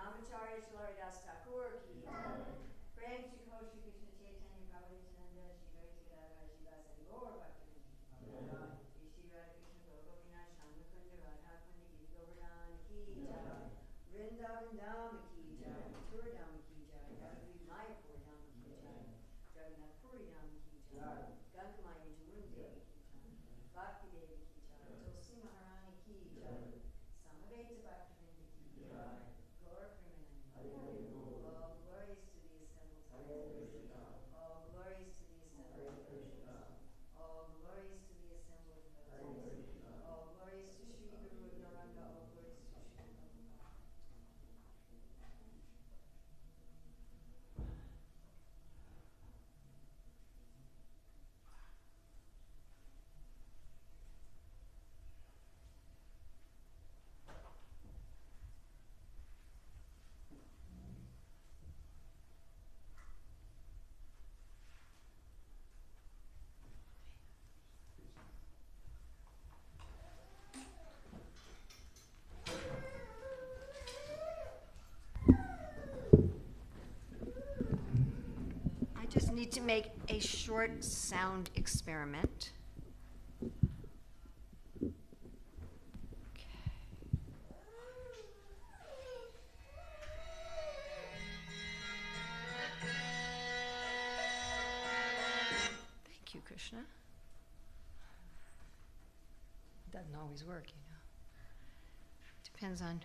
Namacharya Shalaridas Thakur ki jai. Prem Shikho Shri Krishna Chaitanya Prabhu Nityananda Shri Gauri Gadadhar Shivasadi Gaur Bhaktivinoda Shri Radha Krishna Govardhana Shyamu Kunda Radha Kunda Giri Govardhan ki jai. Vrindavan Dham ki jai. Mathura Dham ki jai. Navadvip Mayapur Dham ki jai. Jagannath Puri Dham ki jai. Gangamaya Jamuna Devi ki jai. Bhakti Devi ki jai. Tulsi Maharani ki jai. Samaveta Bhaktivinda ki jai. Gaur Premanandi. All glories to the assembled hosts. All glories to the assembled hosts. All glories to the assembled hosts. All glories to Shri Guru Gauranga. All glories to Shri Prabhupada. I just need to make a short sound experiment. Thank you, Krishna. Doesn't always work, you know. Depends on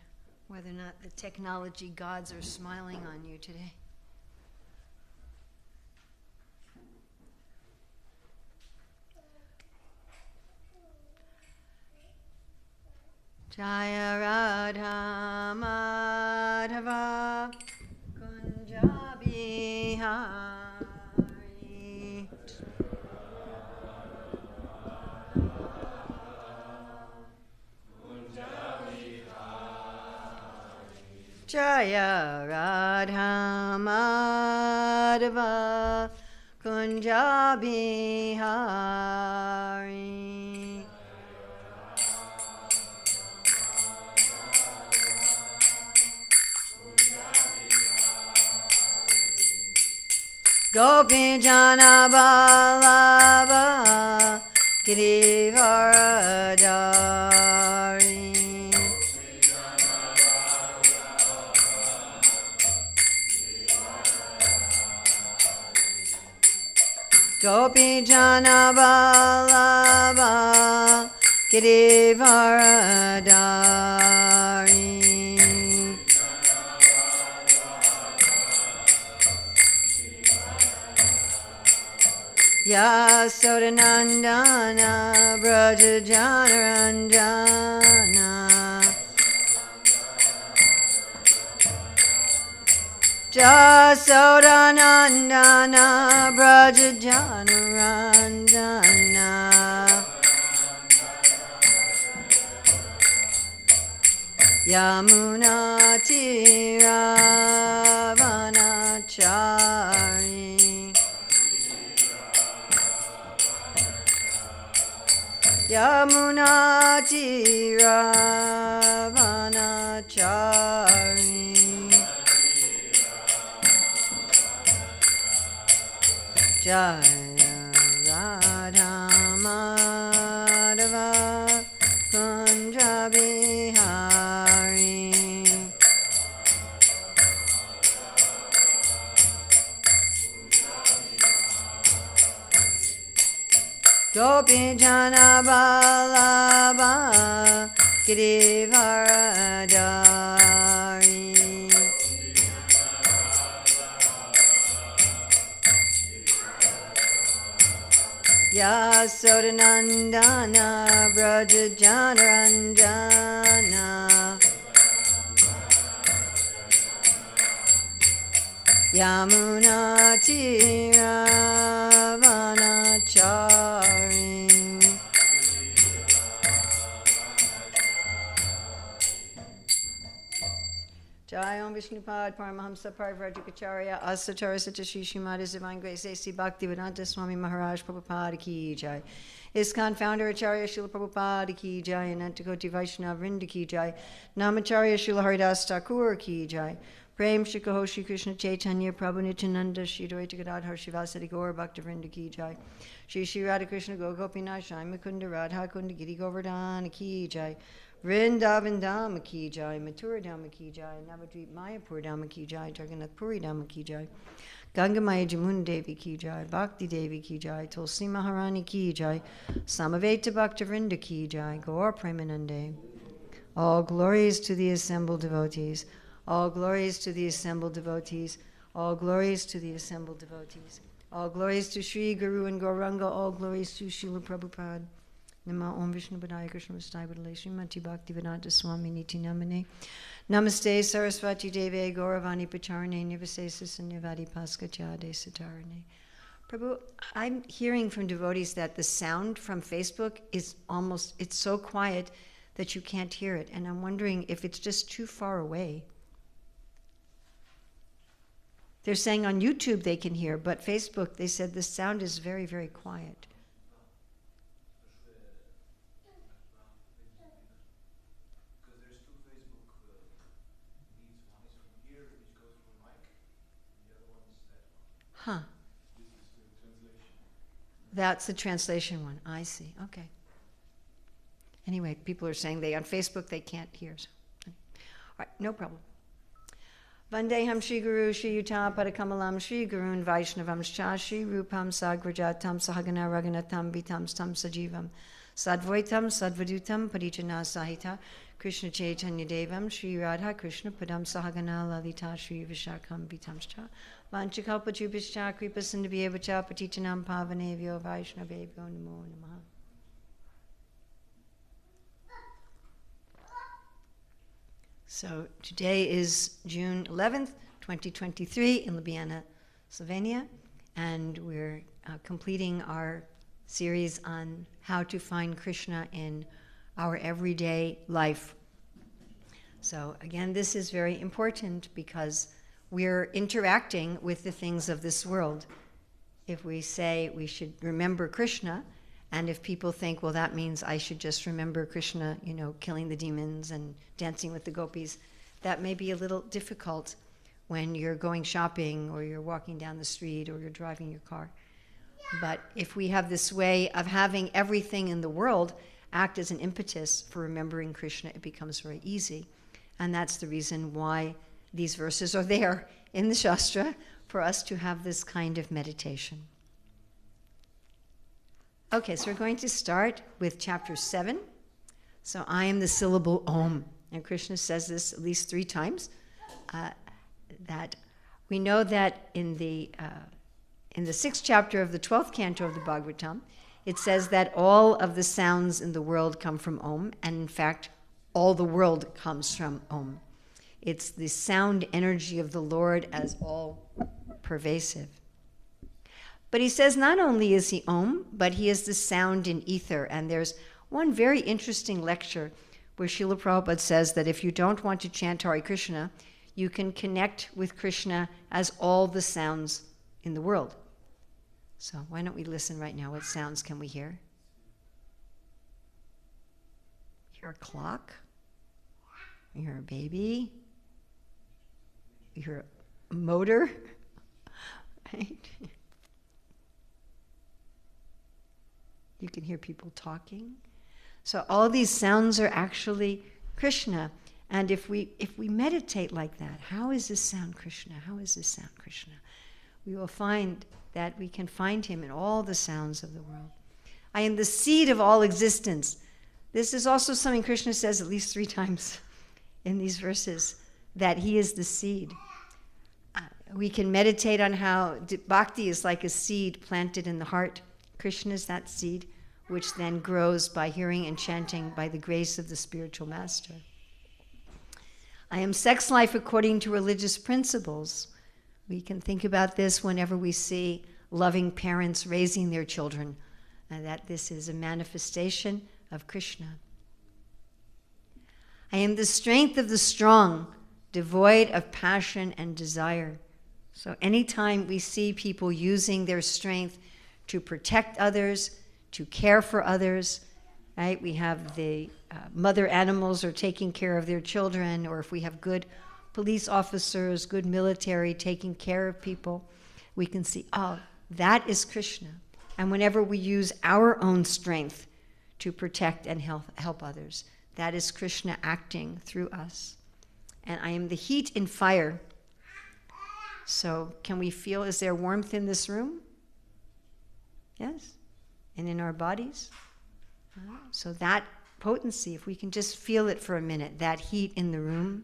whether or not the technology gods are smiling on you today. Jaya Radha Madhava Kunja Bihari. Jaya Radha Madhava Kunja Bihari. Gopi Jana Vallabha Girivaradari. Gopi Jana Vallabha Girivaradari. Yasodanandana Braja Janaranjana. Yasodanandana Braja Janaranjana. Yamuna Tiravanachari. Yamuna Tiravanachari. Jaya Radha Madhava Kunja Bihari. Gopi Jana Vallabha Girivaradari. Yasodanandana Braja Janaranjana. Yamuna Tiravanachari. Jai Om Vishnupad Paramahamsa Parivrajikacharya Asatara Satashi Shrimad Divine Grace A.C. Bhaktivedanta Swami Maharaj Prabhupada Ki Jai. ISKCON founder Acharya Srila Prabhupada Ki Jai. Anantakoti Vaishnava Vrinda Ki Jai. Namacharya Srila Haridas Thakur Ki Jai. Prem Shri Kaho Shri Krishna Chaitanya Prabhu Nityananda Shri Dvaita Gadadhar Shivasadi Gaur Bhakta Vrinda Ki Jai. Shri Shri Radha Krishna Gopinath Shai Mukunda Radha Kunda Giri Govardhan Ki Jai. Vrindavan Dham Ki Jai. Mathura Dham Ki Jai. Navadvip Mayapur Dham Ki Jai. Jagannath Puri Dham Ki Jai. Ganga Maya Jamuna Devi Ki Jai. Bhakti Devi Ki Jai. Tulsi Maharani Ki Jai. Samaveta Bhakta Vrinda Ki Jai. Gaur Premanande. All glories to the assembled devotees. All glories to the assembled devotees. All glories to the assembled devotees. All glories to Sri Guru and Gauranga. All glories to Srila Prabhupada. Nama Om Vishnu Padaya Krishna Vastai Vadale Srimati Bhaktivedanta Swami Niti Namane. Namaste Saraswati Deve Gauravani Pacharane Nivasesa Sanyavadi Paskachade Satarane. Prabhu, I'm hearing from devotees that the sound from Facebook is it's so quiet that you can't hear it. And I'm wondering if it's just too far away. They're saying on YouTube they can hear, but Facebook, they said the sound is very, very quiet. Because there's two Facebook leads. One is from here, which goes through the mic, and the other one is that one. Huh. This is the translation. That's the translation one. I see. Okay. Anyway, people are saying on Facebook they can't hear. So. All right, no problem. Vandeham Shri Guru Shri Yuta Padakamalam Shri Gurun Vaishnavam Shcha Shri Rupam Sagrajatam Sahagana Raghunatam Vitam Stam Sajivam Sadvaitam Sadvadutam Parijana Sahita Krishna Chaitanya Devam Shri Radha Krishna Padam Sahagana Lalita Shri Vishakam Vitam Shcha Vanchakapachubhischa Kripa Sindhubhyevacha Patitanam Pavanevyo Vaishnavevyo Namo Namaha. So today is June 11th, 2023 in Ljubljana, Slovenia, and we're completing our series on how to find Krishna in our everyday life. So again, this is very important because we're interacting with the things of this world. If we say we should remember Krishna, and if people think, well, that means I should just remember Krishna, killing the demons and dancing with the gopis, that may be a little difficult when you're going shopping or you're walking down the street or you're driving your car. But if we have this way of having everything in the world act as an impetus for remembering Krishna, it becomes very easy. And that's the reason why these verses are there in the Shastra, for us to have this kind of meditation. Okay, so we're going to start with chapter 7. So I am the syllable Om. And Krishna says this at least 3 times. That we know that in the 6th chapter of the 12th canto of the Bhagavatam, it says that all of the sounds in the world come from Om. And in fact, all the world comes from Om. It's the sound energy of the Lord as all pervasive. But he says not only is he Om, but he is the sound in ether. And there's one very interesting lecture where Srila Prabhupada says that if you don't want to chant Hare Krishna, you can connect with Krishna as all the sounds in the world. So why don't we listen right now? What sounds can we hear? You hear a clock? You hear a baby? You hear a motor? Right? You can hear people talking. So all these sounds are actually Krishna. And if we meditate like that, how is this sound Krishna? How is this sound Krishna? We will find that we can find him in all the sounds of the world. I am the seed of all existence. This is also something Krishna says at least 3 times in these verses, that he is the seed. We can meditate on how bhakti is like a seed planted in the heart. Krishna is that seed, which then grows by hearing and chanting by the grace of the spiritual master. I am sex life according to religious principles. We can think about this whenever we see loving parents raising their children, and that this is a manifestation of Krishna. I am the strength of the strong, devoid of passion and desire. So anytime we see people using their strength to protect others, to care for others, right? We have the mother animals are taking care of their children, or if we have good police officers, good military taking care of people, we can see, oh, that is Krishna. And whenever we use our own strength to protect and help others, that is Krishna acting through us. And I am the heat and fire. So can we feel, is there warmth in this room? Yes? And in our bodies? So that potency, if we can just feel it for a minute, that heat in the room,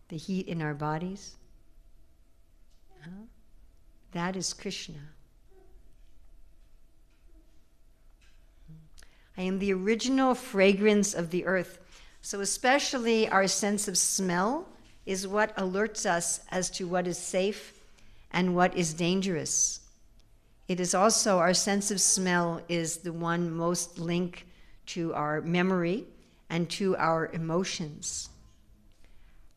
the heat in our bodies, that is Krishna. I am the original fragrance of the earth. So especially our sense of smell is what alerts us as to what is safe and what is dangerous. It is also, our sense of smell is the one most linked to our memory and to our emotions.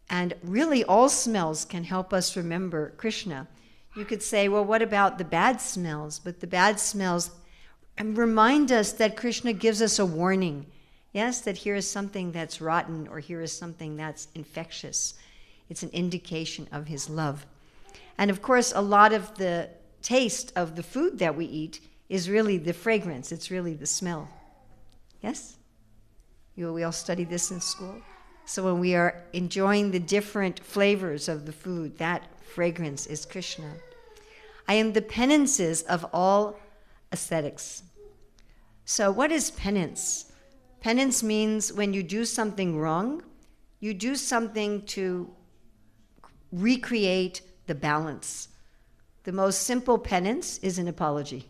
And really all smells can help us remember Krishna. You could say, well, what about the bad smells? But the bad smells remind us that Krishna gives us a warning. Yes, that here is something that's rotten, or here is something that's infectious. It's an indication of his love. And of course, a lot of the taste of the food that we eat is really the fragrance. It's really the smell. Yes? We all study this in school. So when we are enjoying the different flavors of the food, that fragrance is Krishna. I am the penances of all ascetics. So what is penance? Penance means when you do something wrong, you do something to recreate the balance. The most simple penance is an apology.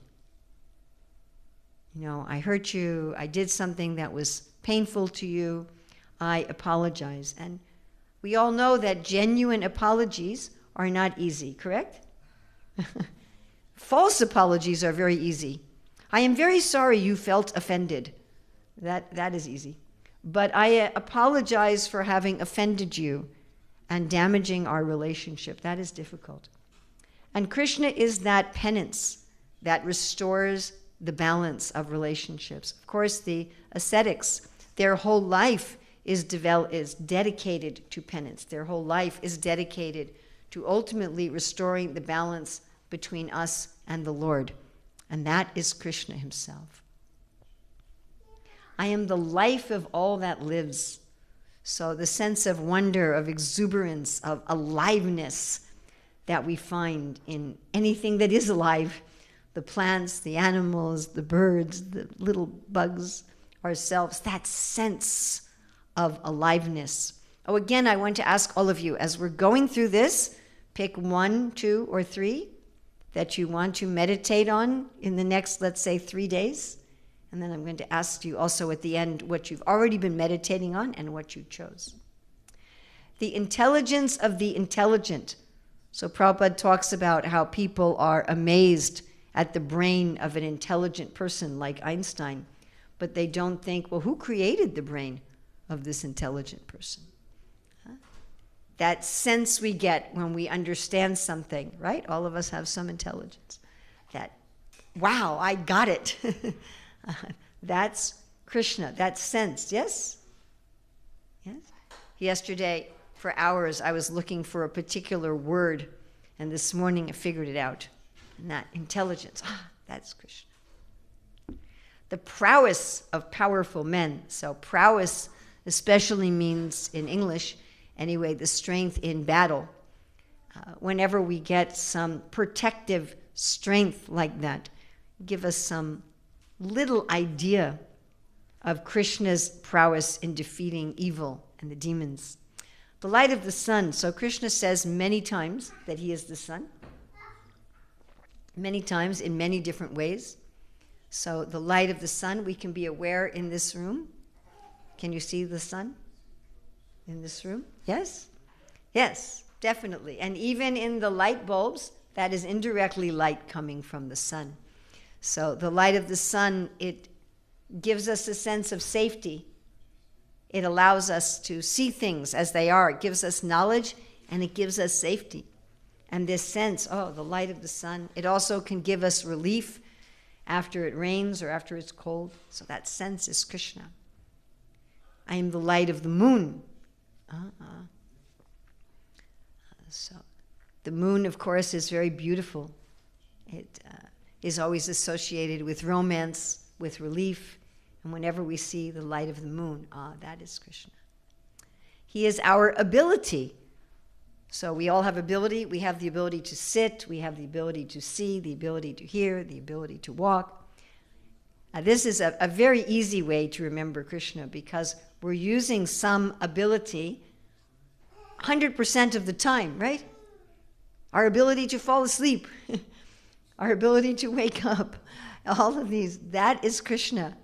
I hurt you, I did something that was painful to you, I apologize. And we all know that genuine apologies are not easy, correct? False apologies are very easy. I am very sorry you felt offended. That is easy. But I apologize for having offended you and damaging our relationship. That is difficult. And Krishna is that penance that restores the balance of relationships. Of course, the ascetics, their whole life is dedicated to penance. Their whole life is dedicated to ultimately restoring the balance between us and the Lord. And that is Krishna himself. I am the life of all that lives. So the sense of wonder, of exuberance, of aliveness that we find in anything that is alive, the plants, the animals, the birds, the little bugs, ourselves, that sense of aliveness. Oh, again, I want to ask all of you, as we're going through this, pick 1, 2, or 3 that you want to meditate on in the next, let's say, 3 days. And then I'm going to ask you also at the end what you've already been meditating on and what you chose. The intelligence of the intelligent. So Prabhupada talks about how people are amazed at the brain of an intelligent person like Einstein, but they don't think, well, who created the brain of this intelligent person? That sense we get when we understand something, right? All of us have some intelligence. That, wow, I got it. That's Krishna, that sense, yes? Yes? Yesterday, for hours, I was looking for a particular word, and this morning I figured it out. And that intelligence, that's Krishna. The prowess of powerful men. So prowess especially means, in English anyway, the strength in battle. Whenever we get some protective strength like that, give us some little idea of Krishna's prowess in defeating evil and the demons. The light of the sun. So Krishna says many times that he is the sun. Many times in many different ways. So the light of the sun, we can be aware in this room. Can you see the sun in this room? Yes? Yes, definitely. And even in the light bulbs, that is indirectly light coming from the sun. So the light of the sun, it gives us a sense of safety. It allows us to see things as they are. It gives us knowledge and it gives us safety. And this sense, the light of the sun, it also can give us relief after it rains or after it's cold. So that sense is Krishna. I am the light of the moon. So the moon, of course, is very beautiful. It is always associated with romance, with relief. And whenever we see the light of the moon, that is Krishna. He is our ability. So we all have ability. We have the ability to sit. We have the ability to see, the ability to hear, the ability to walk. This is a very easy way to remember Krishna because we're using some ability 100% of the time, right? Our ability to fall asleep, our ability to wake up, all of these, that is Krishna.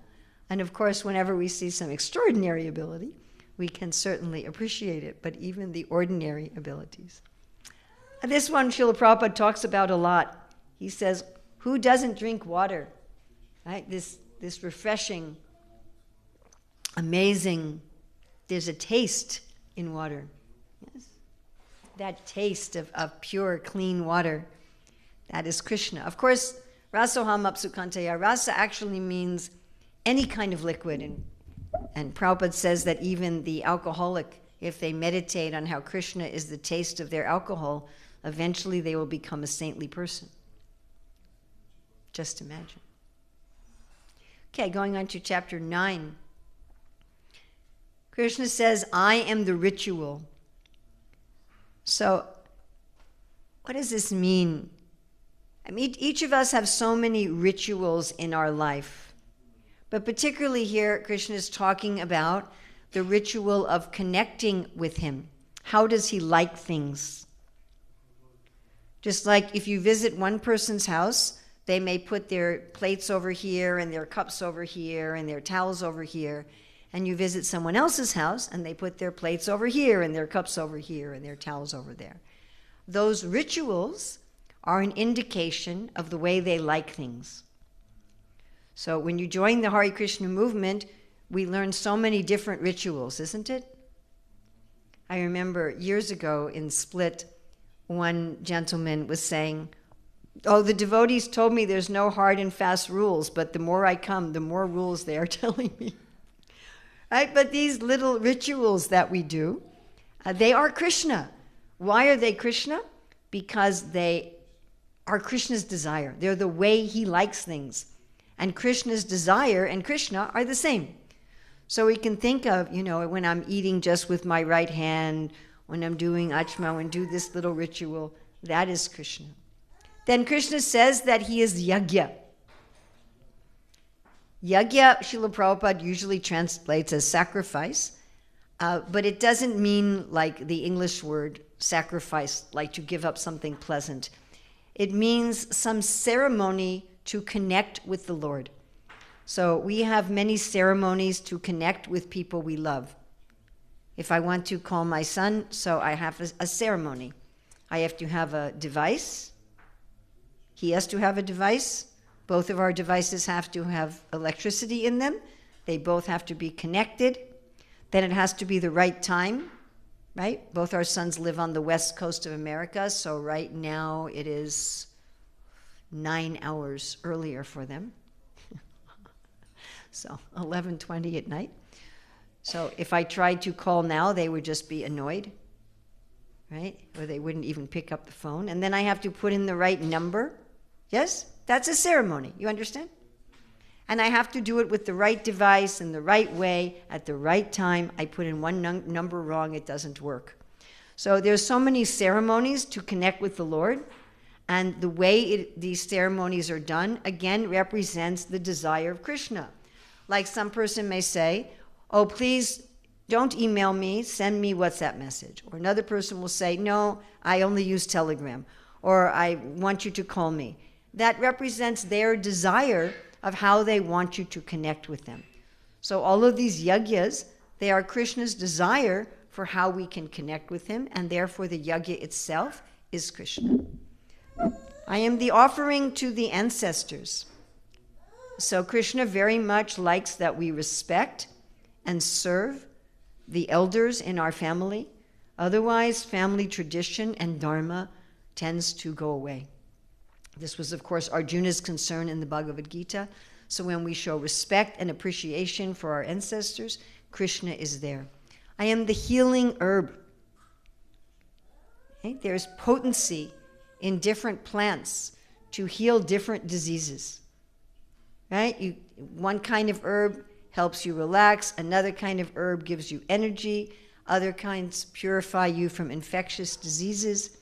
And of course, whenever we see some extraordinary ability, we can certainly appreciate it, but even the ordinary abilities. And this one Srila Prabhupada talks about a lot. He says, who doesn't drink water? Right? This refreshing, amazing, there's a taste in water. Yes? That taste of pure, clean water, that is Krishna. Of course, rasoham apsukantaya, rasa actually means any kind of liquid. And Prabhupada says that even the alcoholic, if they meditate on how Krishna is the taste of their alcohol, eventually they will become a saintly person. Just imagine. Okay, going on to chapter 9. Krishna says, I am the ritual. So, what does this mean? I mean, each of us have so many rituals in our life. But particularly here, Krishna is talking about the ritual of connecting with him. How does he like things? Just like if you visit one person's house, they may put their plates over here and their cups over here and their towels over here. And you visit someone else's house and they put their plates over here and their cups over here and their towels over there. Those rituals are an indication of the way they like things. So when you join the Hare Krishna movement, we learn so many different rituals, isn't it? I remember years ago in Split, one gentleman was saying, the devotees told me there's no hard and fast rules, but the more I come, the more rules they are telling me. Right? But these little rituals that we do, they are Krishna. Why are they Krishna? Because they are Krishna's desire. They're the way he likes things. And Krishna's desire and Krishna are the same. So we can think of, when I'm eating just with my right hand, when I'm doing achma and do this little ritual, that is Krishna. Then Krishna says that he is yajna. Yajna, Srila Prabhupada usually translates as sacrifice, but it doesn't mean like the English word sacrifice, like to give up something pleasant. It means some ceremony to connect with the Lord. So we have many ceremonies to connect with people we love. If I want to call my son, so I have a ceremony. I have to have a device. He has to have a device. Both of our devices have to have electricity in them. They both have to be connected. Then it has to be the right time, right? Both our sons live on the west coast of America, so right now it is 9 hours earlier for them. So 11:20 at night. So if I tried to call now, they would just be annoyed, right? Or they wouldn't even pick up the phone. And then I have to put in the right number. Yes? That's a ceremony. You understand? And I have to do it with the right device in the right way at the right time. I put in one number wrong, it doesn't work. So there's so many ceremonies to connect with the Lord. And the way these ceremonies are done, again, represents the desire of Krishna. Like some person may say, oh, please don't email me, send me WhatsApp message. Or another person will say, no, I only use Telegram. Or I want you to call me. That represents their desire of how they want you to connect with them. So all of these yajnas, they are Krishna's desire for how we can connect with him, and therefore the yajna itself is Krishna. I am the offering to the ancestors. So Krishna very much likes that we respect and serve the elders in our family. Otherwise, family tradition and dharma tends to go away. This was, of course, Arjuna's concern in the Bhagavad Gita. So when we show respect and appreciation for our ancestors, Krishna is there. I am the healing herb. Okay? There's potency in different plants to heal different diseases. Right? One kind of herb helps you relax. Another kind of herb gives you energy. Other kinds purify you from infectious diseases.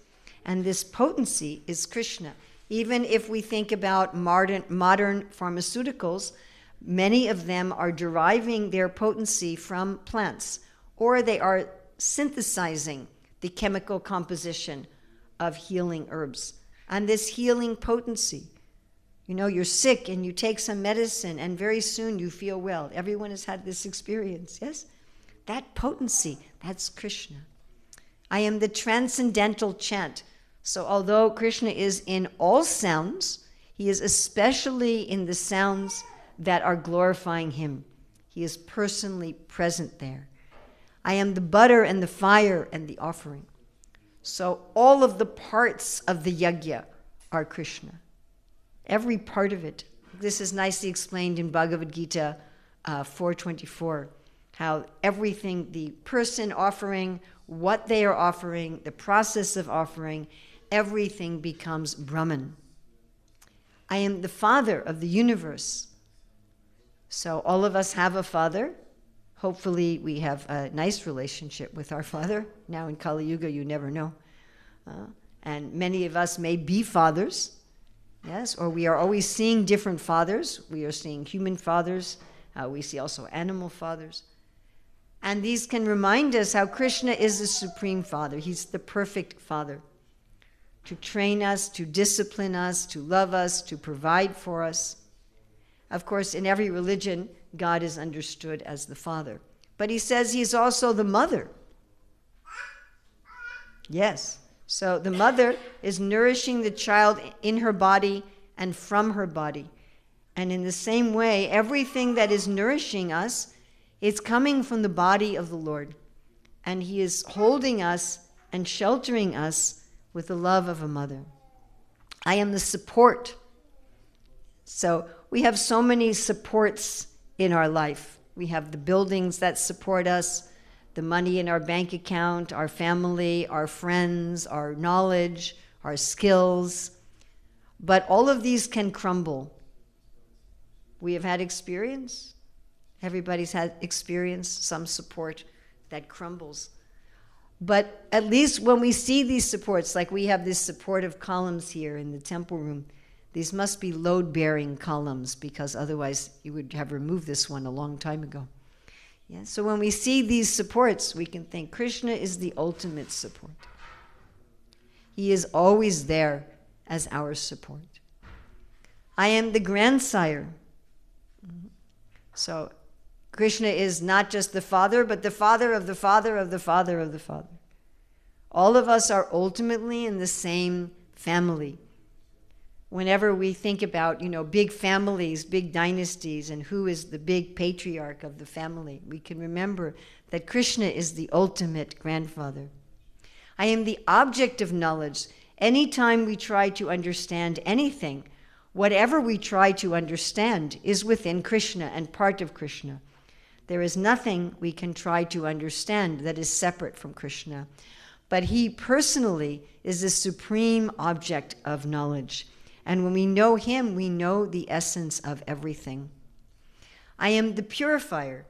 And this potency is Krishna. Even if we think about modern pharmaceuticals, many of them are deriving their potency from plants, or they are synthesizing the chemical composition of healing herbs. And this healing potency, you're sick and you take some medicine and very soon you feel well. Everyone has had this experience, yes? That potency, that's Krishna. I am the transcendental chant. So although Krishna is in all sounds, he is especially in the sounds that are glorifying him. He is personally present there. I am the butter and the fire and the offering. So all of the parts of the yajna are Krishna. Every part of it. This is nicely explained in Bhagavad Gita 4:24, how everything, the person offering, what they are offering, the process of offering, everything becomes Brahman. I am the father of the universe. So all of us have a father. Hopefully we have a nice relationship with our father. Now in Kali Yuga, you never know. And many of us may be fathers, yes, or we are always seeing different fathers. We are seeing human fathers. We see also animal fathers. And these can remind us how Krishna is the supreme father. He's the perfect father. To train us, to discipline us, to love us, to provide for us. Of course, in every religion, God is understood as the father. But he says he's also the mother. Yes. So the mother is nourishing the child in her body and from her body. And in the same way, everything that is nourishing us is coming from the body of the Lord. And he is holding us and sheltering us with the love of a mother. I am the support. So we have so many supports in our life. We have the buildings that support us, the money in our bank account, our family, our friends, our knowledge, our skills. But all of these can crumble. We have had experience. Everybody's had experience, some support that crumbles. But at least when we see these supports, like we have these supportive columns here in the temple room, these must be load-bearing columns, because otherwise you would have removed this one a long time ago. Yeah? So when we see these supports, we can think Krishna is the ultimate support. He is always there as our support. I am the grandsire. So Krishna is not just the father, but the father of the father of the father of the father. All of us are ultimately in the same family. Whenever we think about, big families, big dynasties, and who is the big patriarch of the family, we can remember that Krishna is the ultimate grandfather. I am the object of knowledge. Anytime we try to understand anything, whatever we try to understand is within Krishna and part of Krishna. There is nothing we can try to understand that is separate from Krishna. But he personally is the supreme object of knowledge. And when we know him, we know the essence of everything. I am the purifier.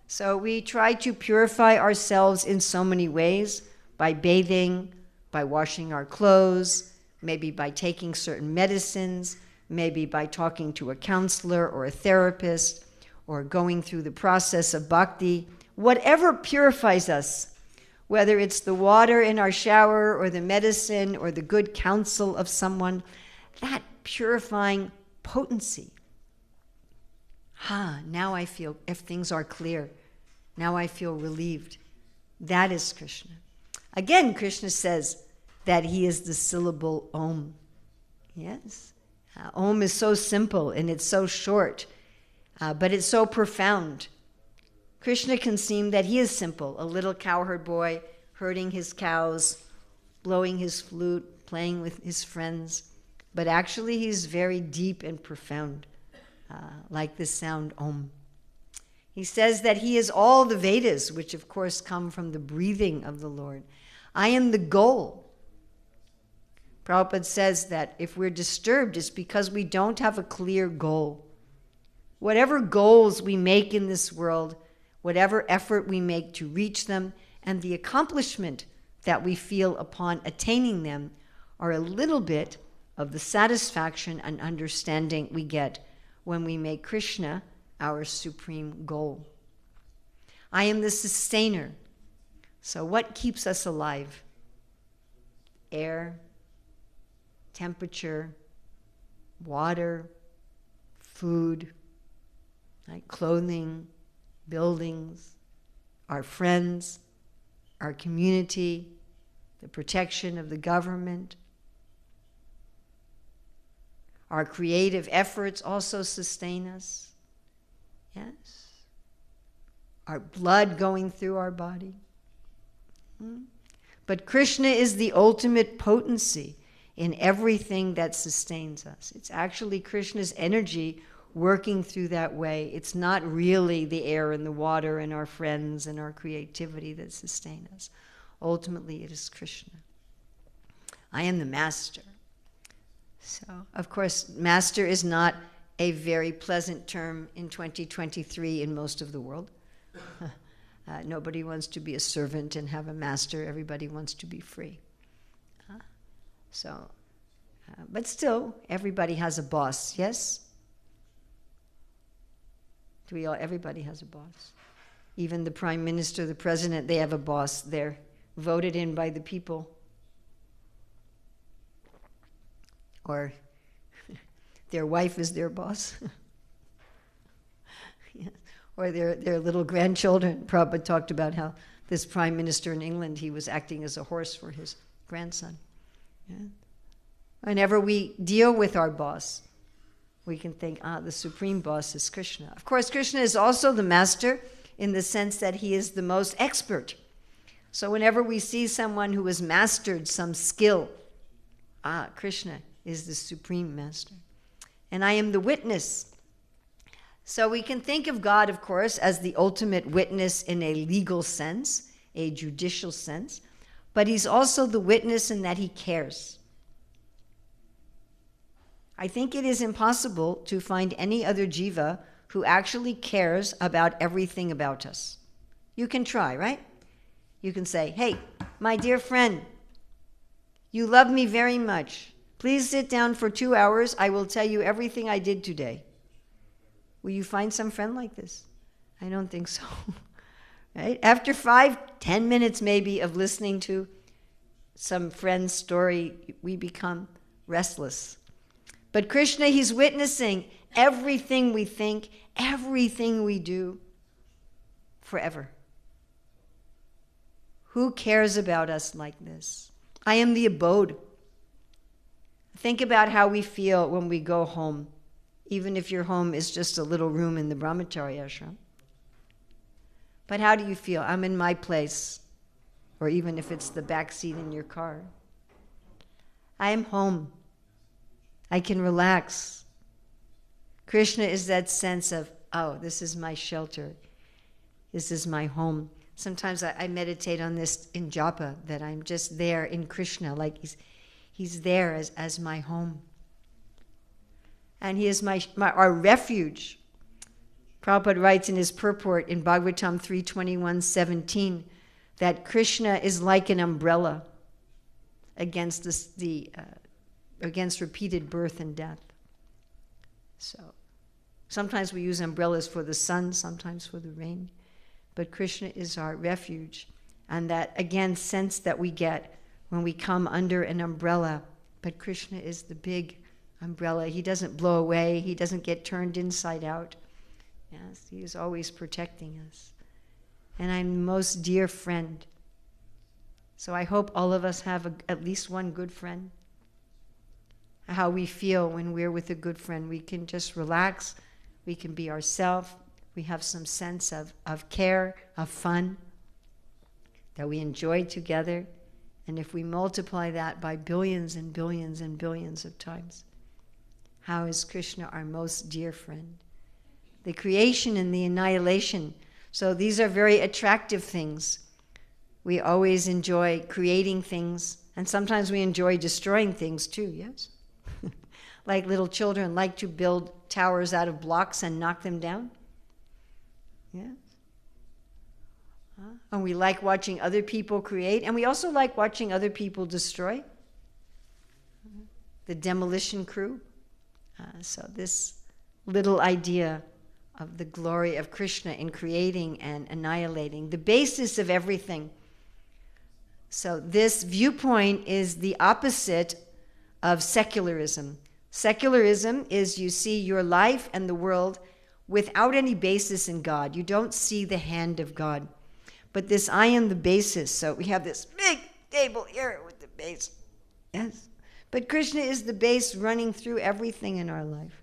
So we try to purify ourselves in so many ways, by bathing, by washing our clothes, maybe by taking certain medicines, maybe by talking to a counselor or a therapist, or going through the process of bhakti. Whatever purifies us, whether it's the water in our shower or the medicine or the good counsel of someone, that purifying potency. Now I feel, if things are clear, now I feel relieved. That is Krishna. Again, Krishna says that he is the syllable Om. Yes. Om is so simple and it's so short, but it's so profound. Krishna can seem that he is simple, a little cowherd boy herding his cows, blowing his flute, playing with his friends. But actually he's very deep and profound, like the sound Om. He says that he is all the Vedas, which of course come from the breathing of the Lord. I am the goal. Prabhupada says that if we're disturbed, it's because we don't have a clear goal. Whatever goals we make in this world, whatever effort we make to reach them, and the accomplishment that we feel upon attaining them are a little bit of the satisfaction and understanding we get when we make Krishna our supreme goal. I am the sustainer. So what keeps us alive? Air, temperature, water, food, like clothing, buildings, our friends, our community, the protection of the government. Our creative efforts also sustain us. Yes. Our blood going through our body. But Krishna is the ultimate potency in everything that sustains us. It's actually Krishna's energy working through that way. It's not really the air and the water and our friends and our creativity that sustain us. Ultimately, it is Krishna. I am the master. So, of course, master is not a very pleasant term in 2023 in most of the world. Nobody wants to be a servant and have a master. Everybody wants to be free. But still, everybody has a boss, yes? Everybody has a boss. Even the prime minister, the president, they have a boss. They're voted in by the people. Or their wife is their boss. Yeah. Or their little grandchildren. Prabhupada talked about how this prime minister in England, he was acting as a horse for his grandson. Yeah. Whenever we deal with our boss, we can think, the supreme boss is Krishna. Of course, Krishna is also the master in the sense that he is the most expert. So whenever we see someone who has mastered some skill, Krishna is the supreme master. And I am the witness. So we can think of God, of course, as the ultimate witness in a legal sense, a judicial sense, but he's also the witness in that he cares. I think it is impossible to find any other jiva who actually cares about everything about us. You can try, right? You can say, hey, my dear friend, you love me very much. Please sit down for 2 hours. I will tell you everything I did today. Will you find some friend like this? I don't think so. Right? After 5-10 minutes maybe of listening to some friend's story, we become restless. But Krishna, he's witnessing everything we think, everything we do, forever. Who cares about us like this? I am the abode. Think about how we feel when we go home, even if your home is just a little room in the brahmacharya ashram. But how do you feel? I'm in my place, or even if it's the back seat in your car. I am home. I can relax. Krishna is that sense of, this is my shelter. This is my home. Sometimes I meditate on this in japa, that I'm just there in Krishna, like he's there as my home. And he is our refuge. Prabhupada writes in his purport in Bhagavatam 3:21-17 that Krishna is like an umbrella against against repeated birth and death. So sometimes we use umbrellas for the sun, sometimes for the rain. But Krishna is our refuge. And that, again, sense that we get when we come under an umbrella. But Krishna is the big umbrella. He doesn't blow away. He doesn't get turned inside out. Yes, he is always protecting us. And I'm the most dear friend. So I hope all of us have at least one good friend. How we feel when we're with a good friend. We can just relax. We can be ourselves. we have some sense of care, of fun, that we enjoy together. And if we multiply that by billions and billions and billions of times, how is Krishna our most dear friend? The creation and the annihilation. So these are very attractive things. We always enjoy creating things, and sometimes we enjoy destroying things too, yes? Like little children like to build towers out of blocks and knock them down. Yes? And we like watching other people create, and we also like watching other people destroy. The demolition crew. So this little idea of the glory of Krishna in creating and annihilating, the basis of everything. So this viewpoint is the opposite of secularism. Secularism is you see your life and the world without any basis in God. You don't see the hand of God. But this I am the basis. So we have this big table here with the base. Yes. But Krishna is the base running through everything in our life.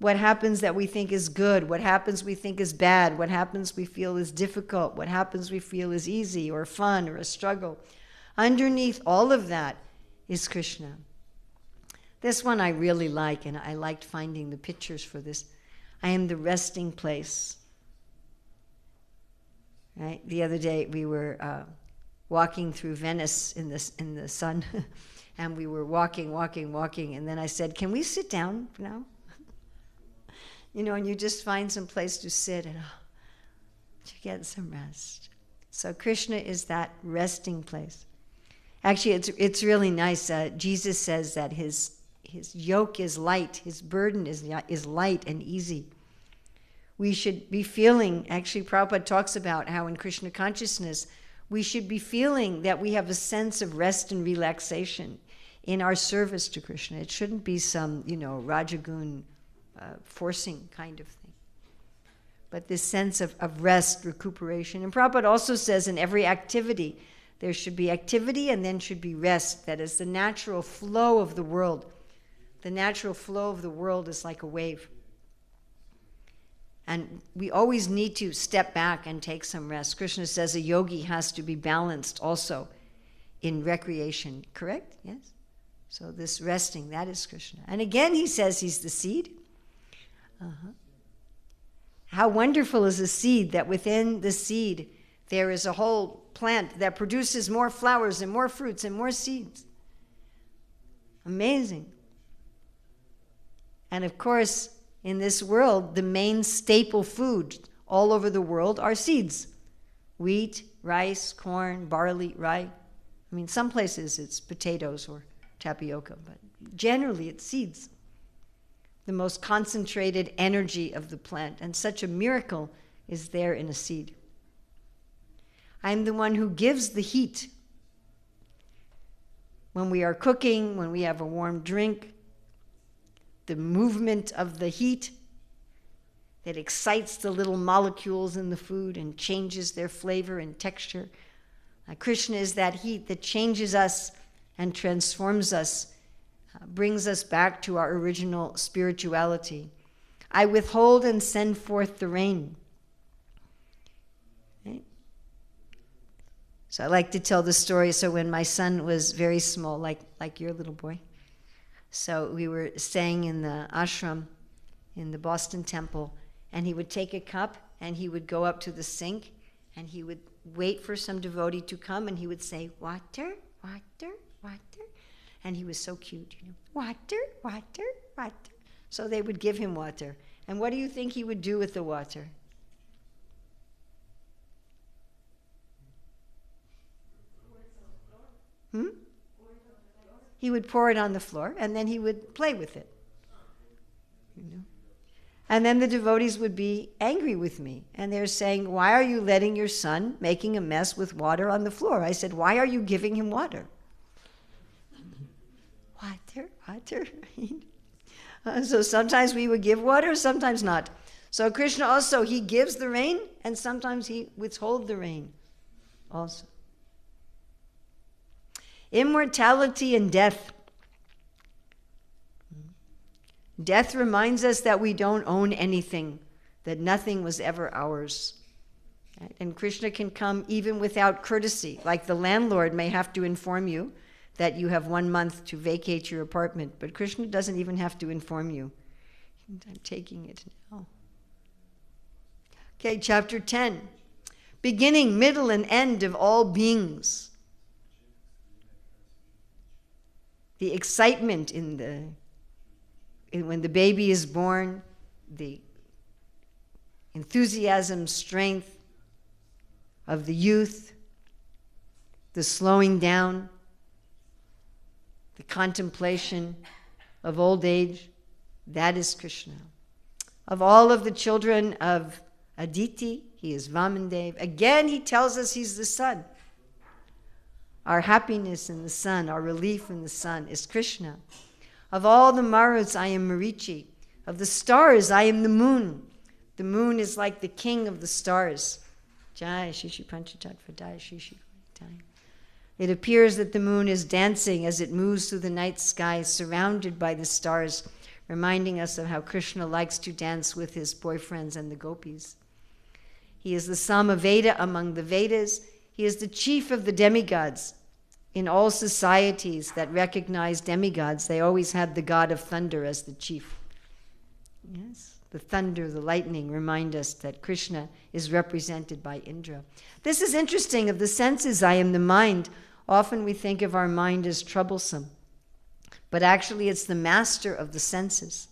What happens that we think is good, what happens we think is bad, what happens we feel is difficult, what happens we feel is easy or fun or a struggle. Underneath all of that is Krishna. This one I really like, and I liked finding the pictures for this. I am the resting place. Right? The other day we were walking through Venice in the sun, and we were walking, and then I said, "Can we sit down now?" And you just find some place to sit and to get some rest. So Krishna is that resting place. Actually, it's really nice. Jesus says that his yoke is light, his burden is light and easy. We should be feeling, actually Prabhupada talks about how in Krishna consciousness, we should be feeling that we have a sense of rest and relaxation in our service to Krishna. It shouldn't be some, Rajagun forcing kind of thing. But this sense of rest, recuperation. And Prabhupada also says in every activity, there should be activity and then should be rest. That is the natural flow of the world. The natural flow of the world is like a wave. And we always need to step back and take some rest. Krishna says a yogi has to be balanced also in recreation. Correct? Yes? So this resting, that is Krishna. And again he says he's the seed. How wonderful is a seed, that within the seed there is a whole plant that produces more flowers and more fruits and more seeds. Amazing. And of course, in this world, the main staple food all over the world are seeds. Wheat, rice, corn, barley, rye. I mean, some places it's potatoes or tapioca, but generally it's seeds. The most concentrated energy of the plant, and such a miracle is there in a seed. I'm the one who gives the heat. When we are cooking, when we have a warm drink, the movement of the heat that excites the little molecules in the food and changes their flavor and texture. Krishna is that heat that changes us and transforms us, brings us back to our original spirituality. I withhold and send forth the rain. Right? So I like to tell the story. So when my son was very small, like your little boy, so we were staying in the ashram in the Boston Temple, and he would take a cup and he would go up to the sink and he would wait for some devotee to come and he would say, "Water, water, water." And he was so cute, water, water, water. So they would give him water. And what do you think he would do with the water? He would pour it on the floor, and then he would play with it. And then the devotees would be angry with me. And they're saying, "Why are you letting your son making a mess with water on the floor?" I said, "Why are you giving him water?" Water, water. So sometimes we would give water, sometimes not. So Krishna also, he gives the rain, and sometimes he withholds the rain also. Immortality and death. Death reminds us that we don't own anything. that nothing was ever ours. Right? And Krishna can come even without courtesy, like the landlord may have to inform you that you have 1 month to vacate your apartment, but Krishna doesn't even have to inform you. I'm taking it now. Okay, chapter 10. Beginning, middle, and end of all beings. The excitement when the baby is born, the enthusiasm, strength of the youth, the slowing down, the contemplation of old age, that is Krishna. Of all of the children of Aditi, he is Vamandev. Again, he tells us he's the sun. Our happiness in the sun, our relief in the sun is Krishna. Of all the Maruts, I am Marichi. Of the stars, I am the moon. The moon is like the king of the stars. Jai Shishi Panchatattva Jai Shishi Jai. It appears that the moon is dancing as it moves through the night sky, surrounded by the stars, reminding us of how Krishna likes to dance with his boyfriends and the gopis. He is the Samaveda among the Vedas. He is the chief of the demigods. In all societies that recognize demigods, they always had the god of thunder as the chief. Yes, the thunder, the lightning remind us that Krishna is represented by Indra. This is interesting. Of the senses, I am the mind. Often we think of our mind as troublesome, but actually it's the master of the senses.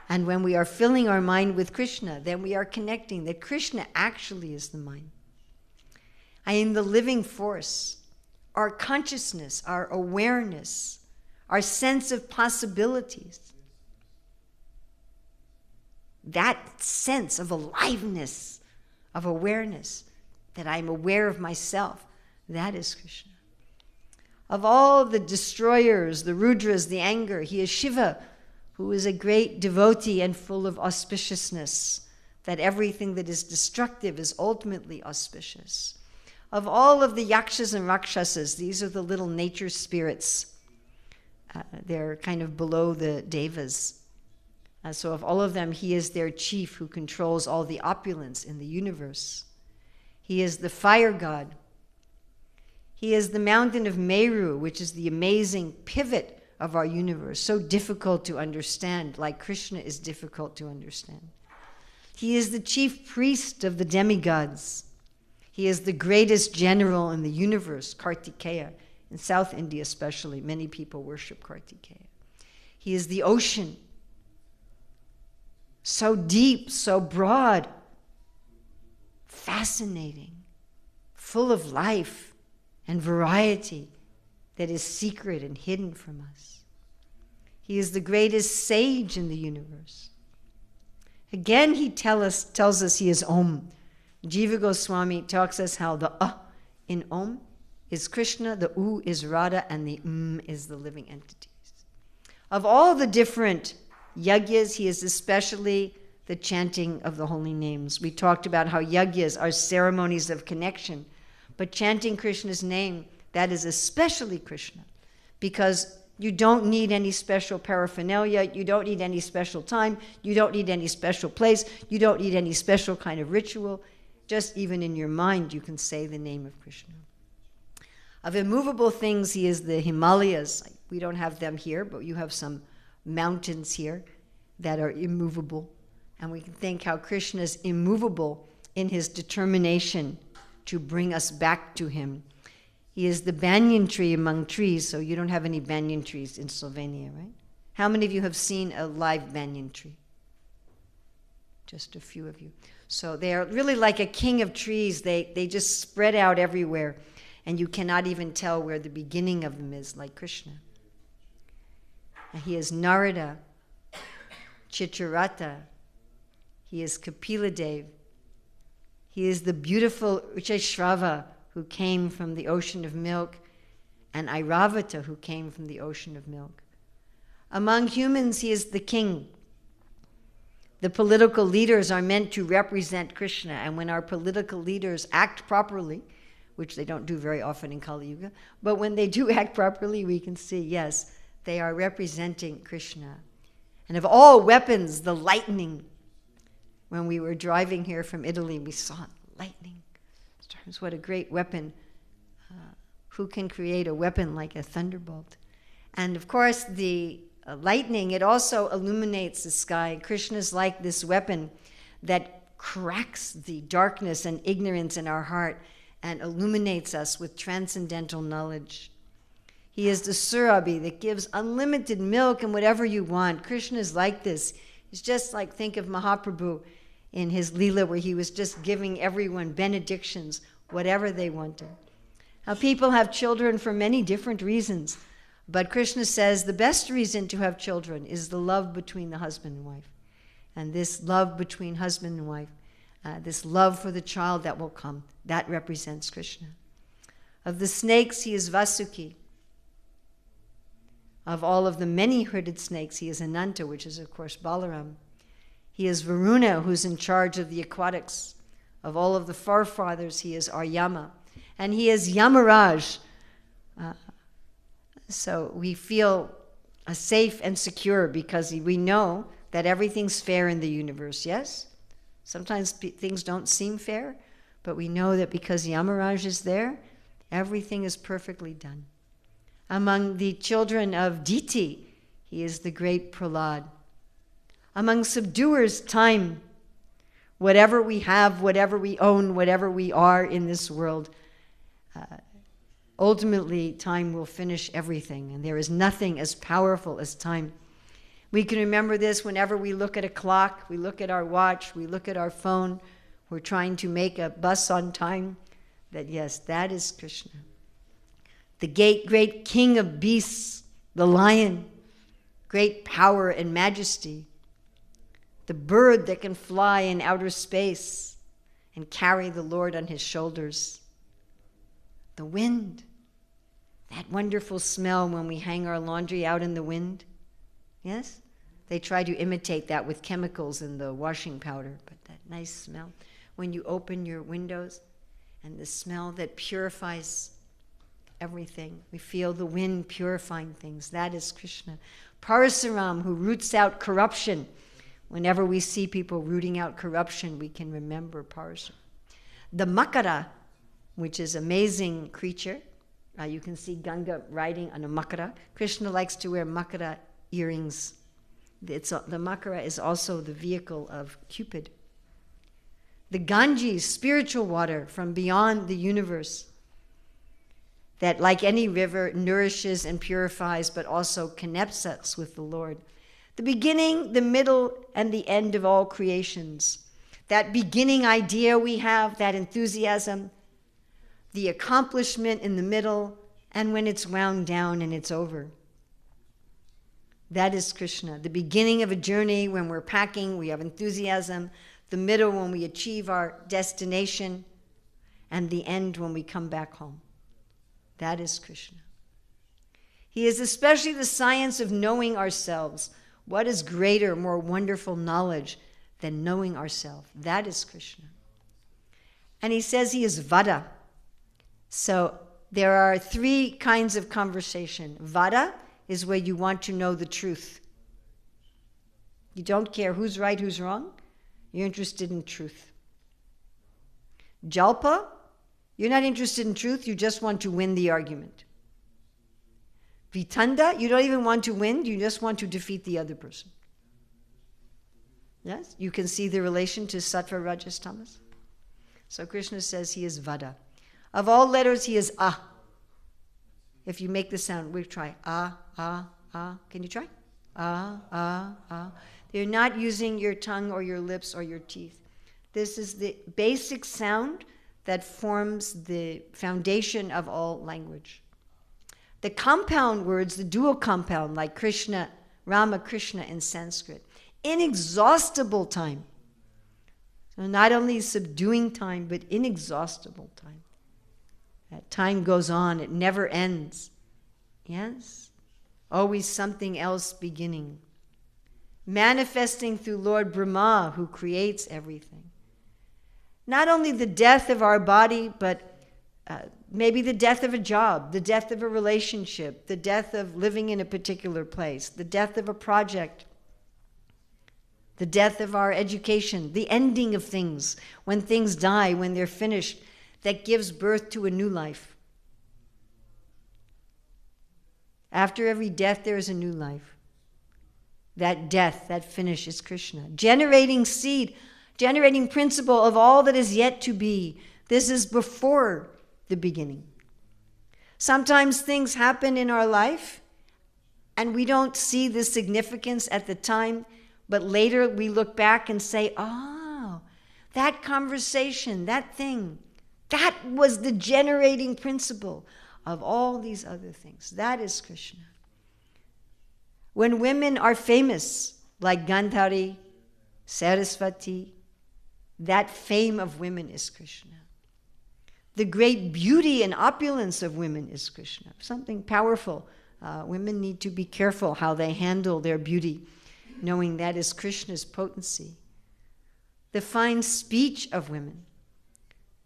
And when we are filling our mind with Krishna, then we are connecting that Krishna actually is the mind. I am the living force. Our consciousness, our awareness, our sense of possibilities, that sense of aliveness, of awareness, that I'm aware of myself, that is Krishna. Of all the destroyers, the Rudras, the anger, he is Shiva, who is a great devotee and full of auspiciousness, that everything that is destructive is ultimately auspicious. Of all of the yakshas and rakshasas, these are the little nature spirits. They're kind of below the devas. So of all of them, he is their chief who controls all the opulence in the universe. He is the fire god. He is the mountain of Meru, which is the amazing pivot of our universe, so difficult to understand, like Krishna is difficult to understand. He is the chief priest of the demigods. He is the greatest general in the universe, Kartikeya. In South India especially, many people worship Kartikeya. He is the ocean, so deep, so broad, fascinating, full of life and variety that is secret and hidden from us. He is the greatest sage in the universe. Again, he tells us he is Om. Jiva Goswami talks us how the in Om is Krishna, the U is Radha, and the is the living entities. Of all the different yagyas, he is especially the chanting of the holy names. We talked about how yagyas are ceremonies of connection, but chanting Krishna's name, that is especially Krishna, because you don't need any special paraphernalia, you don't need any special time, you don't need any special place, you don't need any special kind of ritual. Just even in your mind, you can say the name of Krishna. Of immovable things, he is the Himalayas. We don't have them here, but you have some mountains here that are immovable. And we can think how Krishna is immovable in his determination to bring us back to him. He is the banyan tree among trees, so you don't have any banyan trees in Slovenia, right? How many of you have seen a live banyan tree? Just a few of you. So they are really like a king of trees. They just spread out everywhere, and you cannot even tell where the beginning of them is, like Krishna. And he is Narada, Chitrarata. He is Kapiladev. He is the beautiful Ucheshrava, who came from the ocean of milk, and Airavata, who came from the ocean of milk. Among humans, he is the king. The political leaders are meant to represent Krishna, and when our political leaders act properly, which they don't do very often in Kali Yuga, but when they do act properly, we can see, yes, they are representing Krishna. And of all weapons, the lightning When we were driving here from Italy, we saw lightning storms. What a great weapon. Who can create a weapon like a thunderbolt? And of course, the lightning, it also illuminates the sky. Krishna is like this weapon that cracks the darkness and ignorance in our heart and illuminates us with transcendental knowledge. He is the surabhi that gives unlimited milk and whatever you want. Krishna is like this. It's just like, think of Mahaprabhu in his Leela, where he was just giving everyone benedictions, whatever they wanted. Now, people have children for many different reasons, but Krishna says the best reason to have children is the love between the husband and wife. And this love between husband and wife, this love for the child that will come, that represents Krishna. Of the snakes, he is Vasuki. Of all of the many-hooded snakes, he is Ananta, which is, of course, Balaram. He is Varuna, who's in charge of the aquatics. Of all of the forefathers, he is Aryama. And he is Yamaraj. So we feel safe and secure because we know that everything's fair in the universe, yes? Sometimes things don't seem fair, but we know that because Yamaraj is there, everything is perfectly done. Among the children of Diti, he is the great Prahlad. Among subduers, time. Whatever we have, whatever we own, whatever we are in this world, ultimately time will finish everything, and there is nothing as powerful as time. We can remember this whenever we look at a clock, we look at our watch, we look at our phone, we're trying to make a bus on time, that yes, that is Krishna. The great king of beasts, the lion, great power and majesty. The bird that can fly in outer space and carry the Lord on his shoulders. The wind, that wonderful smell when we hang our laundry out in the wind. Yes? They try to imitate that with chemicals in the washing powder, but that nice smell when you open your windows and the smell that purifies everything. We feel the wind purifying things. That is Krishna. Parasuram, who roots out corruption. Whenever we see people rooting out corruption, we can remember Parasuram. The Makara, which is an amazing creature. You can see Ganga riding on a Makara. Krishna likes to wear Makara earrings. The Makara is also the vehicle of Cupid. The Ganges, spiritual water from beyond the universe, that like any river nourishes and purifies, but also connects us with the Lord. The beginning, the middle, and the end of all creations. That beginning idea we have, that enthusiasm, the accomplishment in the middle, and when it's wound down and it's over. That is Krishna. The beginning of a journey, when we're packing, we have enthusiasm. The middle, when we achieve our destination. And the end, when we come back home. That is Krishna. He is especially the science of knowing ourselves. What is greater, more wonderful knowledge than knowing ourselves? That is Krishna. And he says he is Vada. So there are three kinds of conversation. Vada is where you want to know the truth. You don't care who's right, who's wrong. You're interested in truth. Jalpa, you're not interested in truth, you just want to win the argument. Vitanda, you don't even want to win, you just want to defeat the other person. Yes? You can see the relation to Sattva, Rajas, Tamas. So Krishna says he is Vada. Of all letters, he is Ah. If you make the sound, we'll try Ah, Ah, Ah. Can you try? Ah, Ah, Ah. You're not using your tongue or your lips or your teeth. This is the basic sound that forms the foundation of all language. The compound words, the dual compound, like Krishna, Rama, Krishna in Sanskrit, inexhaustible time. So not only subduing time, but inexhaustible time. That time goes on, it never ends. Yes? Always something else beginning. Manifesting through Lord Brahma, who creates everything. Not only the death of our body, but maybe the death of a job, the death of a relationship, the death of living in a particular place, the death of a project, the death of our education, the ending of things, when things die, when they're finished, that gives birth to a new life. After every death, there is a new life. That death, that finish is Krishna. Generating seed, generating principle of all that is yet to be. This is before the beginning. Sometimes things happen in our life and we don't see the significance at the time, but later we look back and say, oh, that conversation, that thing, that was the generating principle of all these other things. That is Krishna. When women are famous, like Gandhari, Saraswati, that fame of women is Krishna. The great beauty and opulence of women is Krishna. Something powerful. Women need to be careful how they handle their beauty, knowing that is Krishna's potency. The fine speech of women.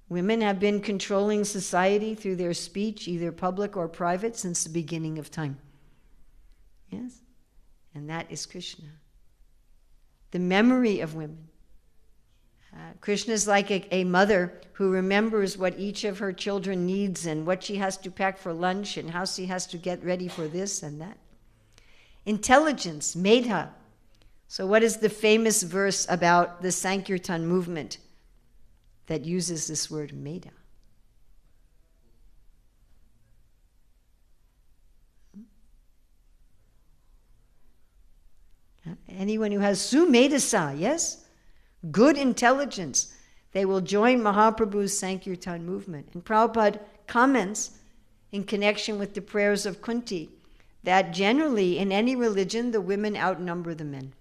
Women have been controlling society through their speech, either public or private, since the beginning of time. Yes? And that is Krishna. The memory of women. Krishna is like a mother who remembers what each of her children needs and what she has to pack for lunch and how she has to get ready for this and that. Intelligence, medha. So what is the famous verse about the Sankirtan movement that uses this word medha? Anyone who has sumedasa, yes? Good intelligence, they will join Mahaprabhu's Sankirtan movement. And Prabhupada comments in connection with the prayers of Kunti that generally in any religion the women outnumber the men.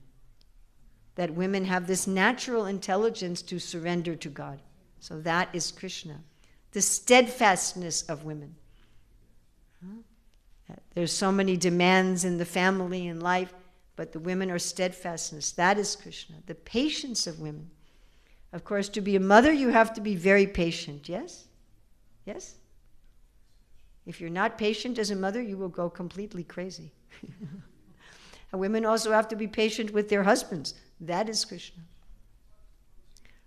That women have this natural intelligence to surrender to God. So that is Krishna. The steadfastness of women. There's so many demands in the family and life, but the women are steadfastness. That is Krishna. The patience of women. Of course, to be a mother, you have to be very patient, yes? Yes? If you're not patient as a mother, you will go completely crazy. And women also have to be patient with their husbands. That is Krishna.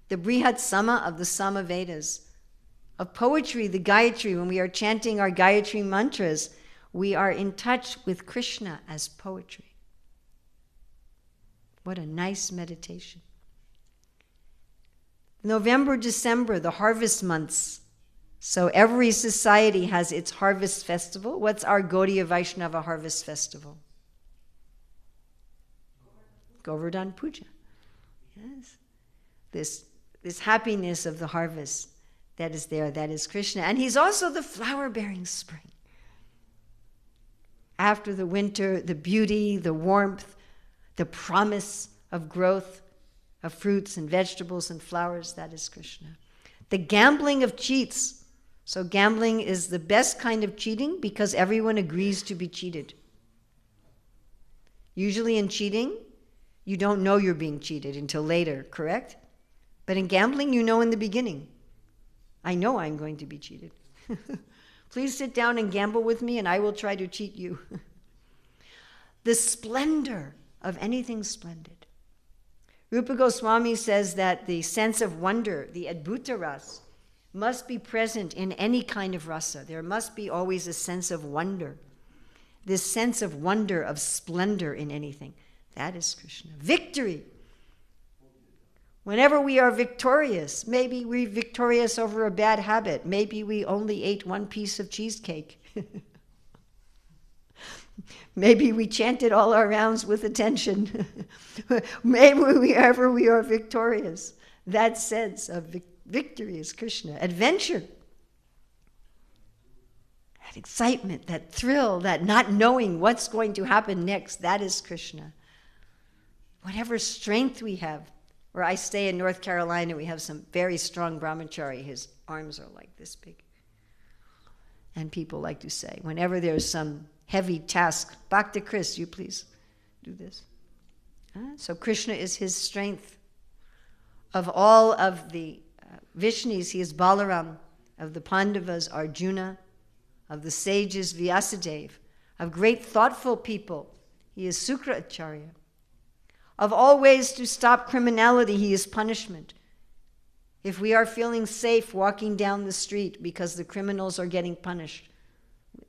The Brihat Sama of the Samavedas, of poetry, the Gayatri, when we are chanting our Gayatri mantras, we are in touch with Krishna as poetry. What a nice meditation. November, December, the harvest months. So every society has its harvest festival. What's our Gaudiya Vaishnava harvest festival? Govardhan Puja. Yes. This happiness of the harvest that is there, that is Krishna. And he's also the flower-bearing spring. After the winter, the beauty, the warmth, the promise of growth of fruits and vegetables and flowers, that is Krishna. The gambling of cheats. So gambling is the best kind of cheating because everyone agrees to be cheated. Usually in cheating, you don't know you're being cheated until later, correct? But in gambling, you know in the beginning. I know I'm going to be cheated. Please sit down and gamble with me and I will try to cheat you. The splendor of anything splendid. Rupa Goswami says that the sense of wonder, the adbhuta ras, must be present in any kind of rasa. There must be always a sense of wonder. This sense of wonder, of splendor in anything. That is Krishna. Victory. Whenever we are victorious, maybe we're victorious over a bad habit. Maybe we only ate one piece of cheesecake. Maybe we chanted all our rounds with attention. Maybe wherever we are victorious. That sense of victory is Krishna. Adventure. That excitement, that thrill, that not knowing what's going to happen next, that is Krishna. Whatever strength we have. Where I stay in North Carolina, we have some very strong brahmachari. His arms are like this big. And people like to say, whenever there's some heavy task, Bhakti Chris, you please do this. So Krishna is his strength. Of all of the Vishnus, he is Balaram. Of the Pandavas, Arjuna. Of the sages, Vyasadeva. Of great thoughtful people, he is Sukra Acharya. Of all ways to stop criminality, he is punishment. If we are feeling safe walking down the street because the criminals are getting punished,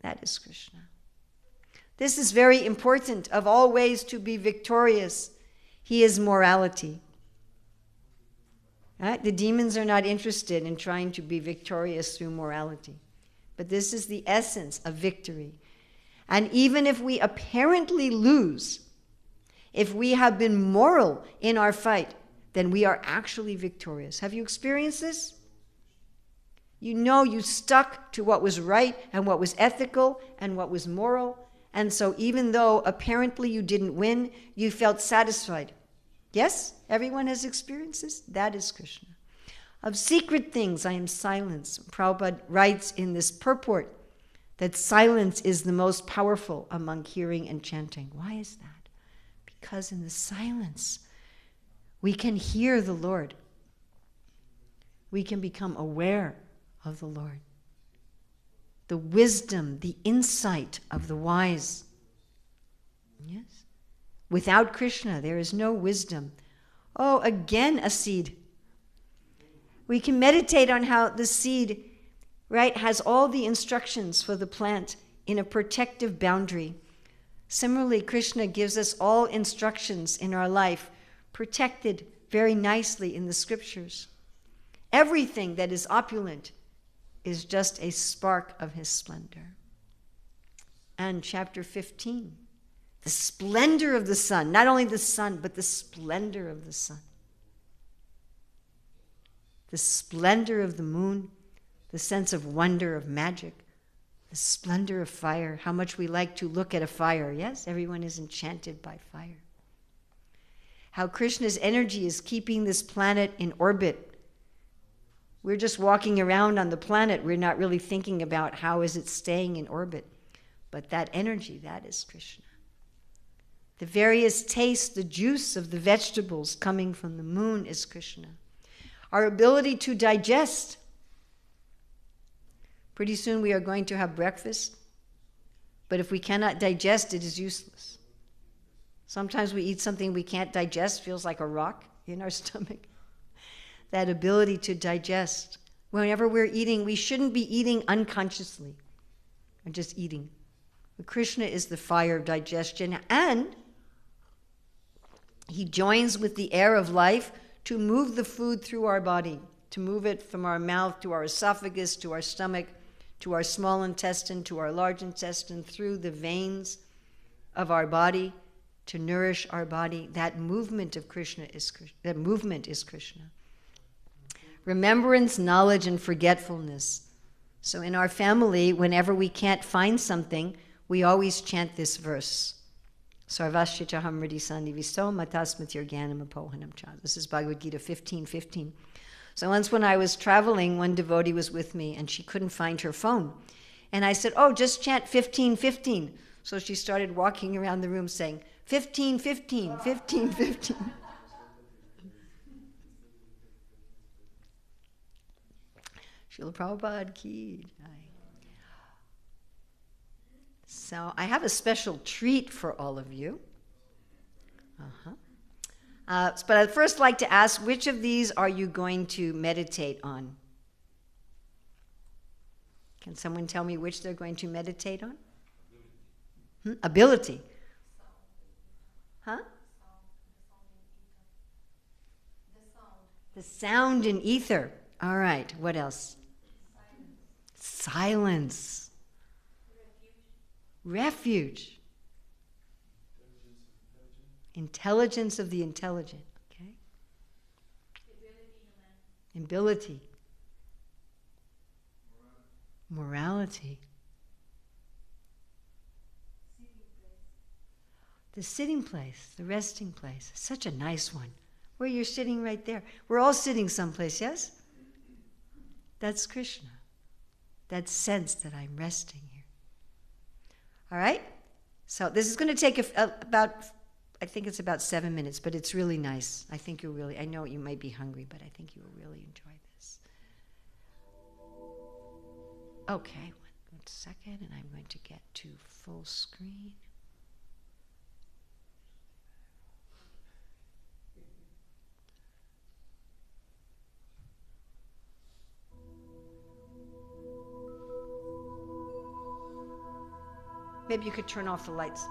that is Krishna. This is very important. Of all ways to be victorious, he is morality. Right? The demons are not interested in trying to be victorious through morality. But this is the essence of victory. And even if we apparently lose, if we have been moral in our fight, then we are actually victorious. Have you experienced this? You know you stuck to what was right and what was ethical and what was moral. And so even though apparently you didn't win, you felt satisfied. Yes? Everyone has experienced this? That is Krishna. Of secret things I am silence. Prabhupada writes in this purport that silence is the most powerful among hearing and chanting. Why is that? Because in the silence, we can hear the Lord. We can become aware of the Lord. The wisdom, the insight of the wise. Yes? Without Krishna, there is no wisdom. Oh, again a seed. We can meditate on how the seed, right, has all the instructions for the plant in a protective boundary. Similarly, Krishna gives us all instructions in our life, protected very nicely in the scriptures. Everything that is opulent is just a spark of his splendor. And chapter 15, the splendor of the sun, not only the sun, but the splendor of the sun. The splendor of the moon, the sense of wonder of magic, the splendor of fire, how much we like to look at a fire. Yes, everyone is enchanted by fire. How Krishna's energy is keeping this planet in orbit. We're just walking around on the planet. We're not really thinking about how is it staying in orbit. But that energy, that is Krishna. The various tastes, the juice of the vegetables coming from the moon is Krishna. Our ability to digest. Pretty soon we are going to have breakfast, but if we cannot digest, it is useless. Sometimes we eat something we can't digest, feels like a rock in our stomach. That ability to digest. Whenever we're eating, we shouldn't be eating unconsciously, or just eating. But Krishna is the fire of digestion, and he joins with the air of life to move the food through our body, to move it from our mouth to our esophagus, to our stomach, to our small intestine, to our large intestine, through the veins of our body, to nourish our body. That movement of Krishna is Krishna. Remembrance, knowledge, and forgetfulness. So in our family, whenever we can't find something, we always chant this verse. Sarvashchitaham Riddhi Sannivisto Matasmatir Gyanam Apohanam Cha. This is Bhagavad Gita 15:15. So once when I was traveling, one devotee was with me and she couldn't find her phone. And I said, oh, just chant 15:15. So she started walking around the room saying, 15:15, 15:15. Srila Prabhupada ki jai. So I have a special treat for all of you. But I'd first like to ask, which of these are you going to meditate on? Can someone tell me which they're going to meditate on? Ability. Huh? The sound in ether. All right, what else? Silence. Refuge. Intelligence of the intelligent. Okay. Ability. Morality. The sitting place, the resting place. Such a nice one. Where you're sitting right there. We're all sitting someplace, yes? That's Krishna. That sense that I'm resting here. All right? So this is going to take I think it's about 7 minutes, but it's really nice. I think I know you might be hungry, but I think you will really enjoy this. Okay, one second, and I'm going to get to full screen. Maybe you could turn off the lights.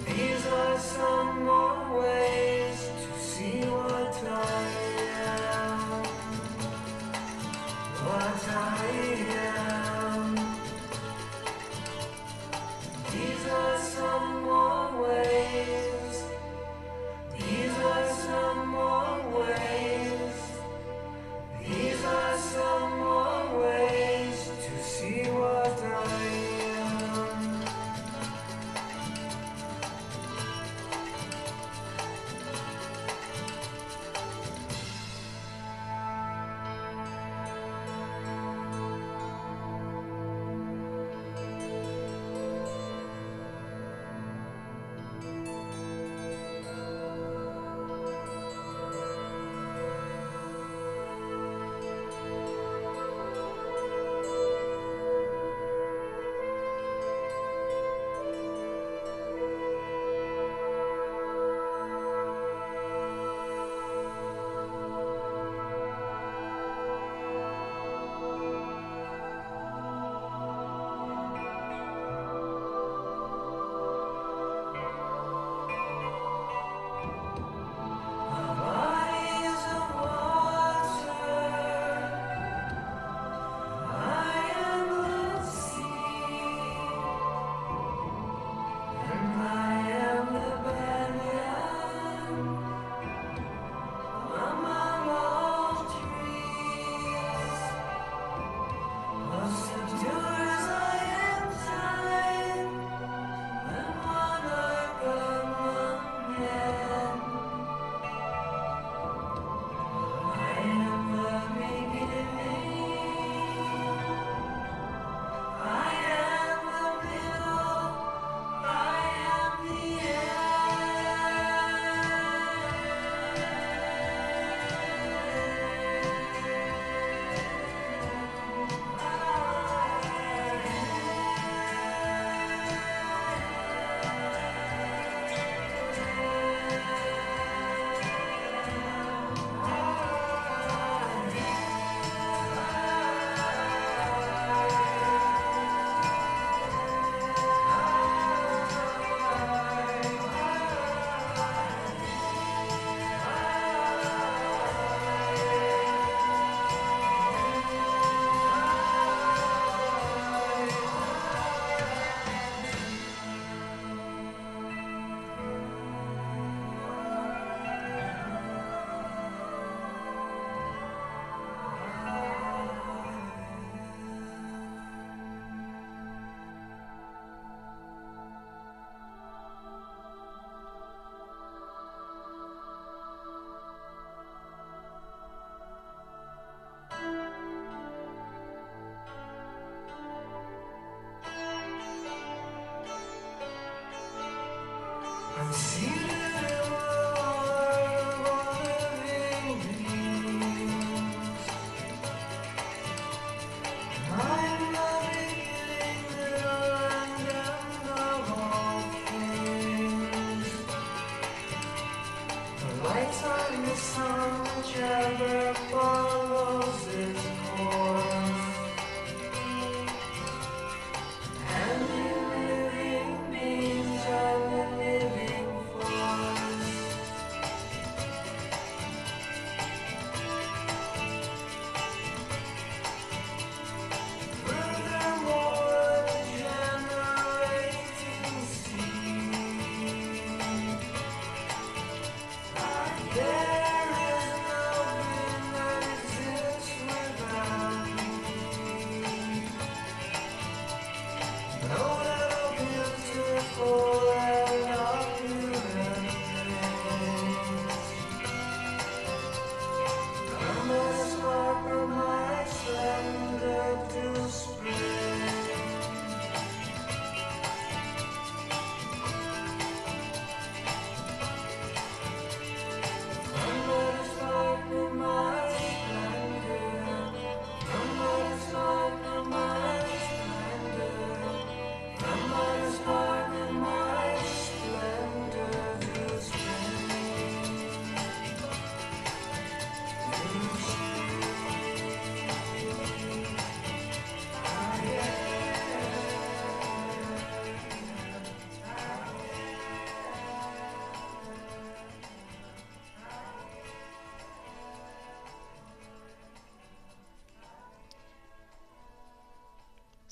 These are some more ways to see what I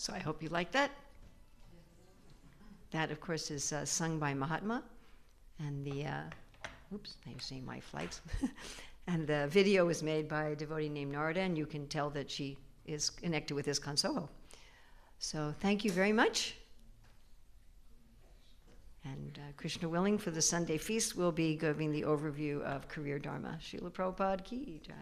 So I hope you like that. That, of course, is sung by Mahatma. And the, oops, now you're seeing my flights. And the video was made by a devotee named Narada, and you can tell that she is connected with ISKCON Soho. So thank you very much. And Krishna willing, for the Sunday feast, we'll be giving the overview of Career Dharma. Srila Prabhupada ki jai.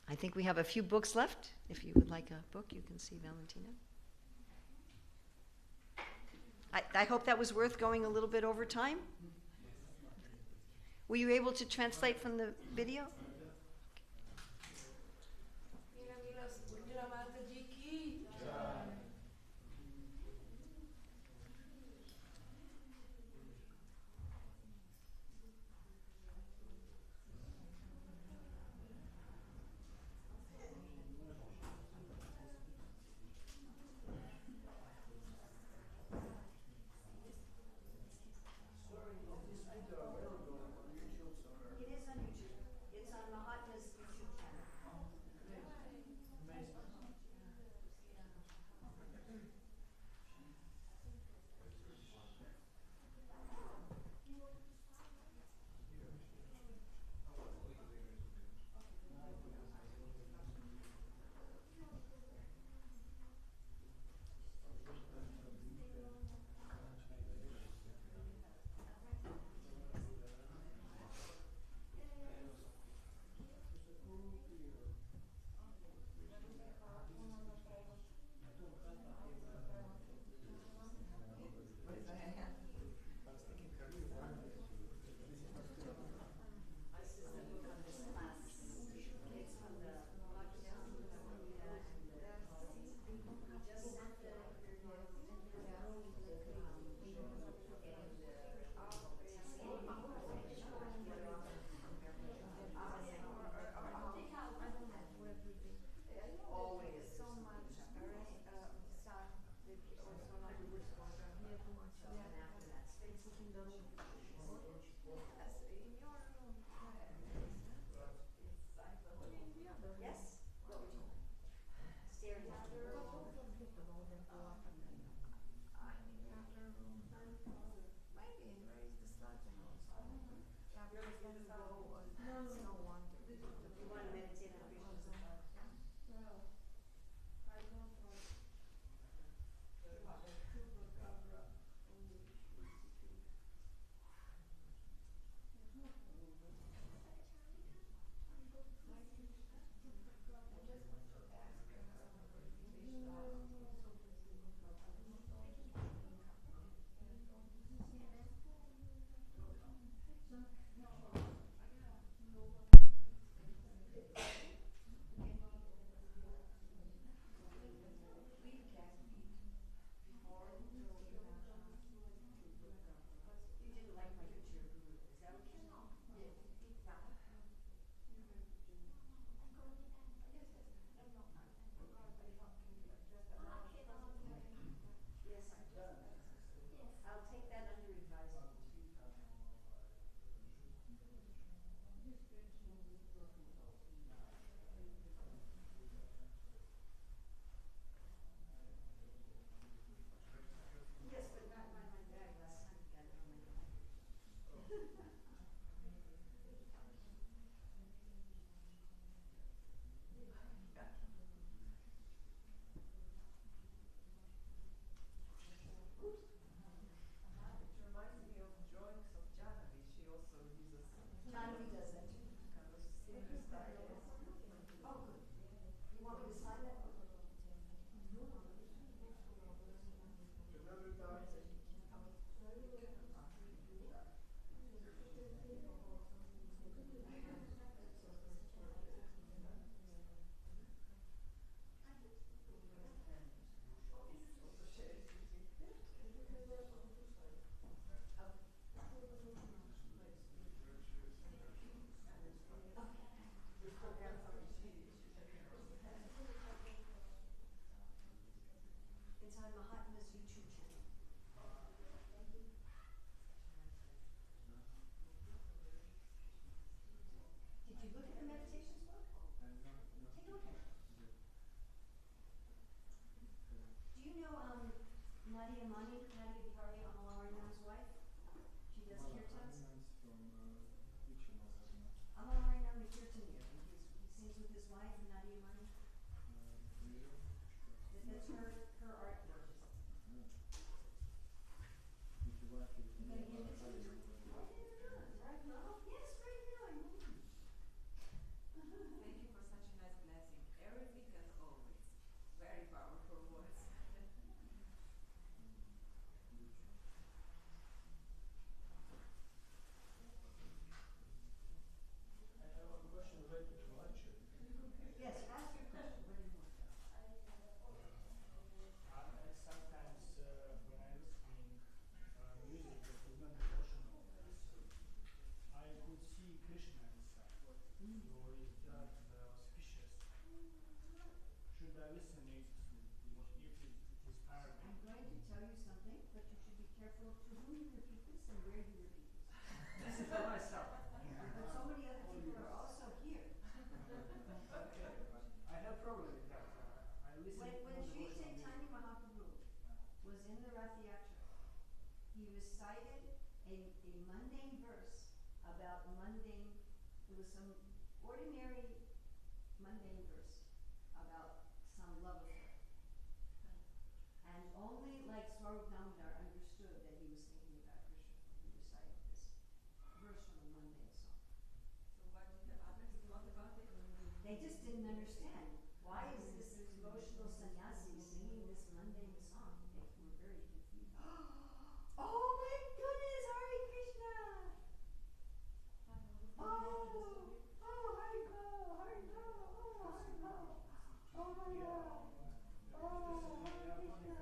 I think we have a few books left. If you would like a book, you can see Valentina. I hope that was worth going a little bit over time. Were you able to translate from the video? I'll take that under advisement. Yes, but not my bag. Last time you got it on my bag. It reminds me of drawings of Janavi. She also uses Johnny does that too. kind of similar style. Oh, good. You want me to sign that? Also shares with me. It's on Mahatma's YouTube channel. Did you look at the meditations book? Take a look at it. Do you know Nadia Mani, Nadia Bihari Amalavarnam's wife? She does kirtans. Amalavarnam is kirtanir, and he sings with his wife, Nadia Mani. That's her artwork. You gonna give it to me? Right now? Yes, right now. I know. Thank you for such a nice blessing. Everything and always. Very powerful words. I have a question related to lecture. Yes, ask your question. What do you want? Sometimes when I'm listening music that is not devotional, I could see Krishna inside. So is that auspicious? Should I listen if it is Arabic? I'm going to tell you something, but you should be careful to whom you repeat this and where you repeat this. This is for myself. But so many other people are also here. Okay. I have problem with that. I listen When to Sri devotional Chaitanya music. Mahaprabhu was in the Rath Yatra, he recited a mundane verse about mundane, it was some ordinary mundane verse about some love affair. And only like Swarup Damodar understood that he was thinking about Krishna when he recited this verse from a mundane song. So what did the others thought about it? They just didn't understand. Why is this devotional sannyasi singing this mundane song? They were very confused. Oh my goodness, Hare Krishna! Oh, Hare Go, Hare Go, oh, Hare Go. Oh my God. Oh, Hare Krishna.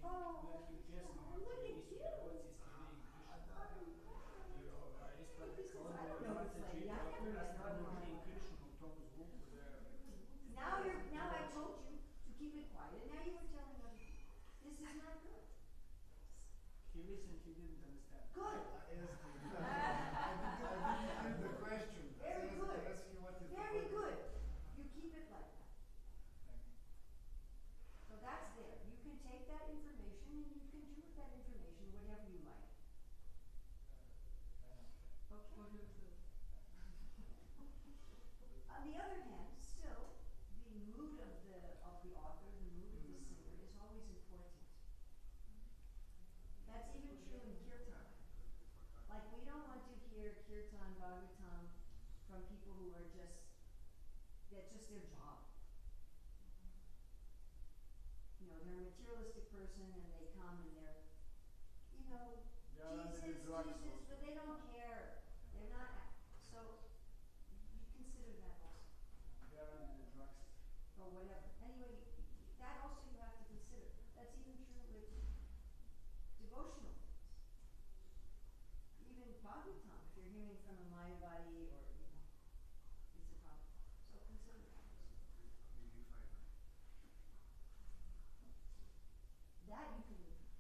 Oh, look at you. I don't know what's like. Yeah, I never Now I told you to keep it quiet, and now you were telling other people. This is not good. He listened, he didn't understand. Good. The question. Very good. I asked you what is the Very question. good. You keep it like that. So that's there. You can take that information and you can do with that information whatever you like. Okay? On the other hand, still, the mood of the author, the mood of the singer is always important. That's even true in kirtan. Like we don't want to hear kirtan, bhagavatam from people who are that's just their job. You know, they're a materialistic person and they come and they're, Jesus, but they don't care. They're not, so you consider that also. They are under the drugs. Or whatever. Anyway, that also you have to consider. That's even true with devotional things. Even bhagavatam, if you're hearing from a Mayavadi or, it's a problem. So consider that. That you can live with.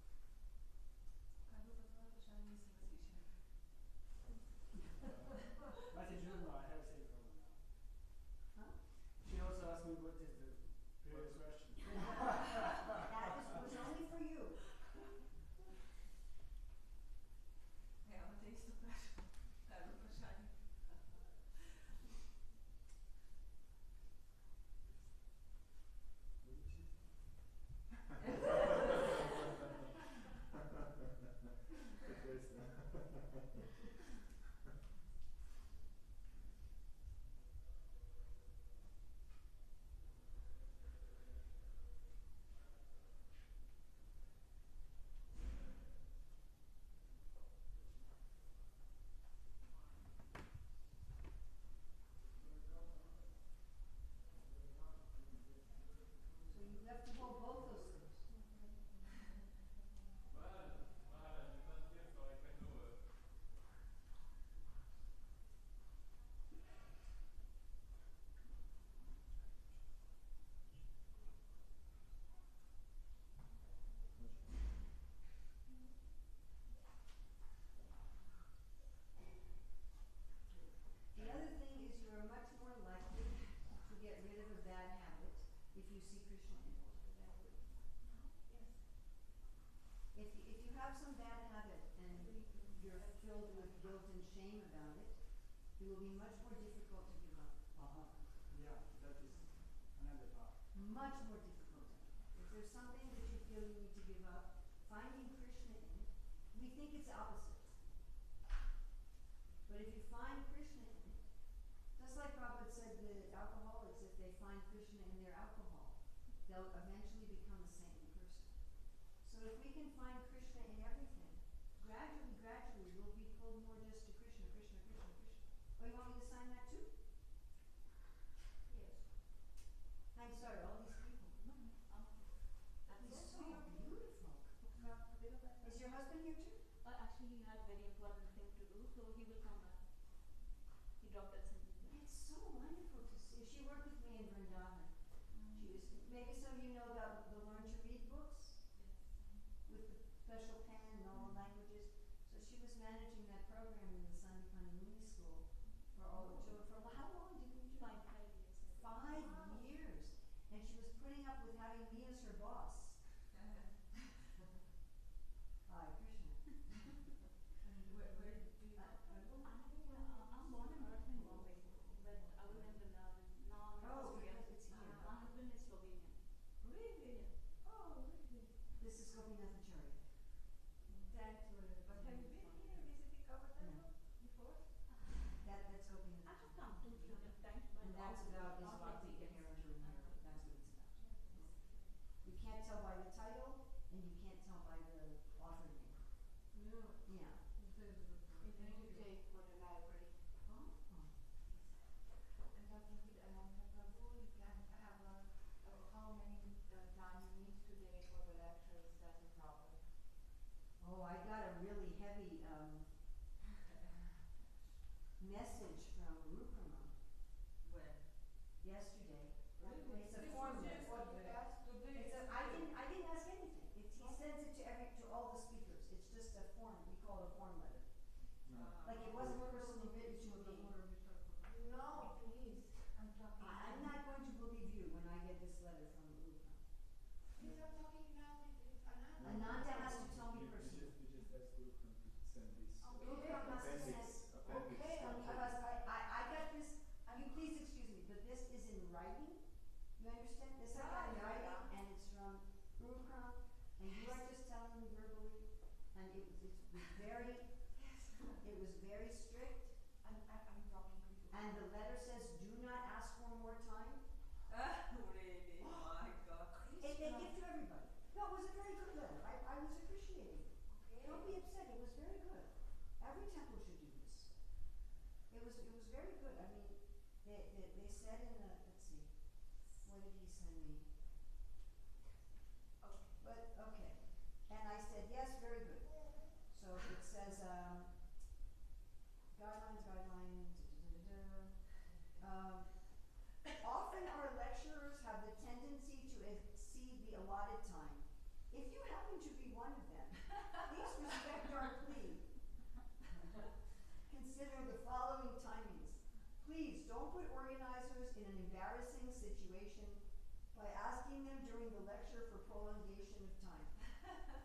it will be much more difficult to give up. Yeah, that is another part. Much more difficult. If there's something that you feel you need to give up, finding Krishna in it, we think it's opposite. But if you find Krishna in it, just like Prabhupada said, the alcoholics, if they find Krishna in their alcohol, they'll eventually become a saintly person. So if we can find Krishna in everything, gradually we'll be pulled more just to Krishna, Krishna, Krishna, Krishna. Oh, you want me to sign that too? Yes. I'm sorry, all these people. He's so beautiful. Is your husband here too? Actually, he had very important thing to do, so he will come back. He dropped us in. It's so wonderful to see. She worked with me in Vrindavan. She was, maybe some of you know about the Learn to Read books with the special pen and all the languages. So she was managing that program in the Sandipani Muni School for all the children. For how long did you do? 5 years. 5 years. And she was putting up with having me as her boss. Hare Krishna. Where do you I'm born and brought up in Bombay, but I was in Vrindavan. Now I'm in Oh, Austria. because it's here. My husband is Slovenian. Really? Oh, really? This is Gopinathacharya. Thanks for it. But have you been here visiting Kavatana before? That's I Gopinathacharya. have come 2 times, but And that's about his not bhakti like and Hare Krishna. That's what it's about. You can't tell by the title, and you can't tell by the author name. No. Yeah. Even if you take for the library. Oh. And talking with Ananta Prabhu, you can have how many time you need today for the lectures, that's a problem. Oh, I got a really heavy message from Rukrama When? yesterday. Really? It's a This form was letter. yesterday. Today. I didn't ask anything. He sends it to all the speakers. It's just a form. We call it a form letter. Like it wasn't personally written to me. No, please. I'm talking. I'm not going to believe you when I get this letter from Rukrama. Please, I'm talking now with Ananta. Ananta has to tell me personally. We just asked Gurukhan to send this. Rukrama has to send. Appendix. I got this. You please excuse me, but this is in writing. You understand? This I got in writing, and it's from Rukrama, and you are just telling me verbally, and it was very strict. I'm talking with you. And the letter says, "Do not ask for more time." Really? My God. They give to everybody. No, it was a very good letter. I was appreciating it. Don't be upset. It was very good. Every temple should do this. It was very good. I mean, they said in the, let's see, what did he send me? Okay. But okay, and I said yes, very good. So it says guidelines. Often our lecturers have the tendency to exceed the allotted time. If you happen to be one of them, please respect our plea. Consider the following timings. Please don't put organizers in an embarrassing situation by asking them during the lecture for prolongation of time.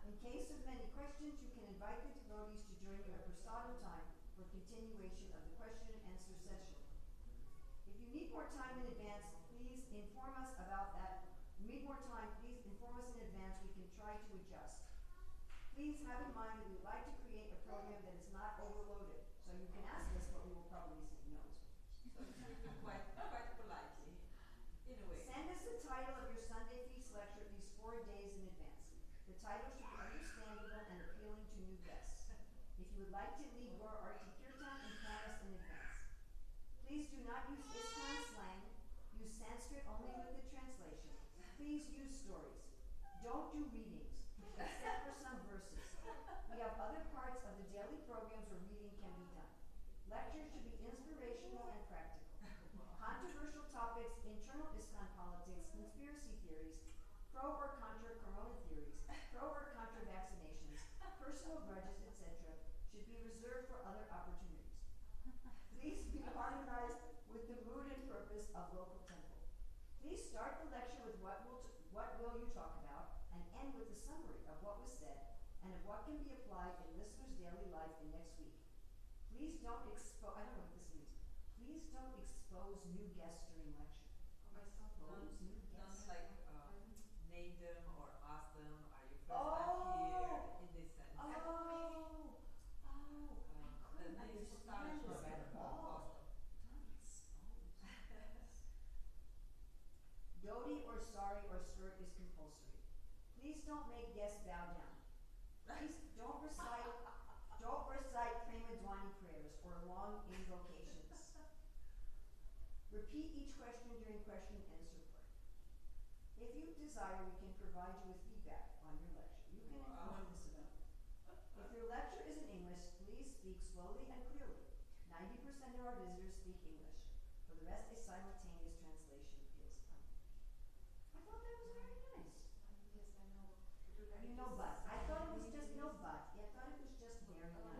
In case of many questions, you can invite the devotees to join you at prasadam time for continuation of the question and answer session. If you need more time in advance, please inform us about that. If you need more time, please inform us in advance. We can try to adjust. Please have in mind that we would like to create a program that is not overloaded. So you can ask us, but we will probably say no. So it's written quite politely. In a way. Send us the title of your Sunday feast lecture at least 4 days in advance. The title should be understandable and appealing to new guests. If you would like to lead Gaur Arti Kirtan, inform us in advance. Please do not use ISKCON slang. Use Sanskrit only with the translation. Please use stories. Don't do readings, except for some verses. We have other parts of the daily programs where reading can be done. Lectures should be inspirational and practical. Controversial topics, internal ISKCON politics, conspiracy theories, pro or contra corona theories, pro or contra vaccinations, personal grudges, etc., should be reserved for other opportunities. Please be harmonized with the mood and purpose of local temple. Please start the lecture with what will you talk about, and end with a summary of what was said and of what can be applied in listeners' daily life in next week. Please don't expose, I don't know what this means. please don't expose new guests during lecture. Expose new guests. Name them or ask them, are you first Oh! time here, in this sense. I couldn't Then you start understand to this get at all. Don't expose. Dhoti or sari or skirt is compulsory. Please don't make guests bow down. Please don't recite Prema Dwani prayers or long invocations. Repeat each question during question and answer part. If you desire, we can provide you with feedback on your lecture. You can inform us about it. If your lecture is in English, please speak slowly and clearly. 90% of our visitors speak English. For the rest, a simultaneous translation is unused. I thought that was very nice. Yes, I know. You know, but I thought it was just no but. I thought it was just very nice.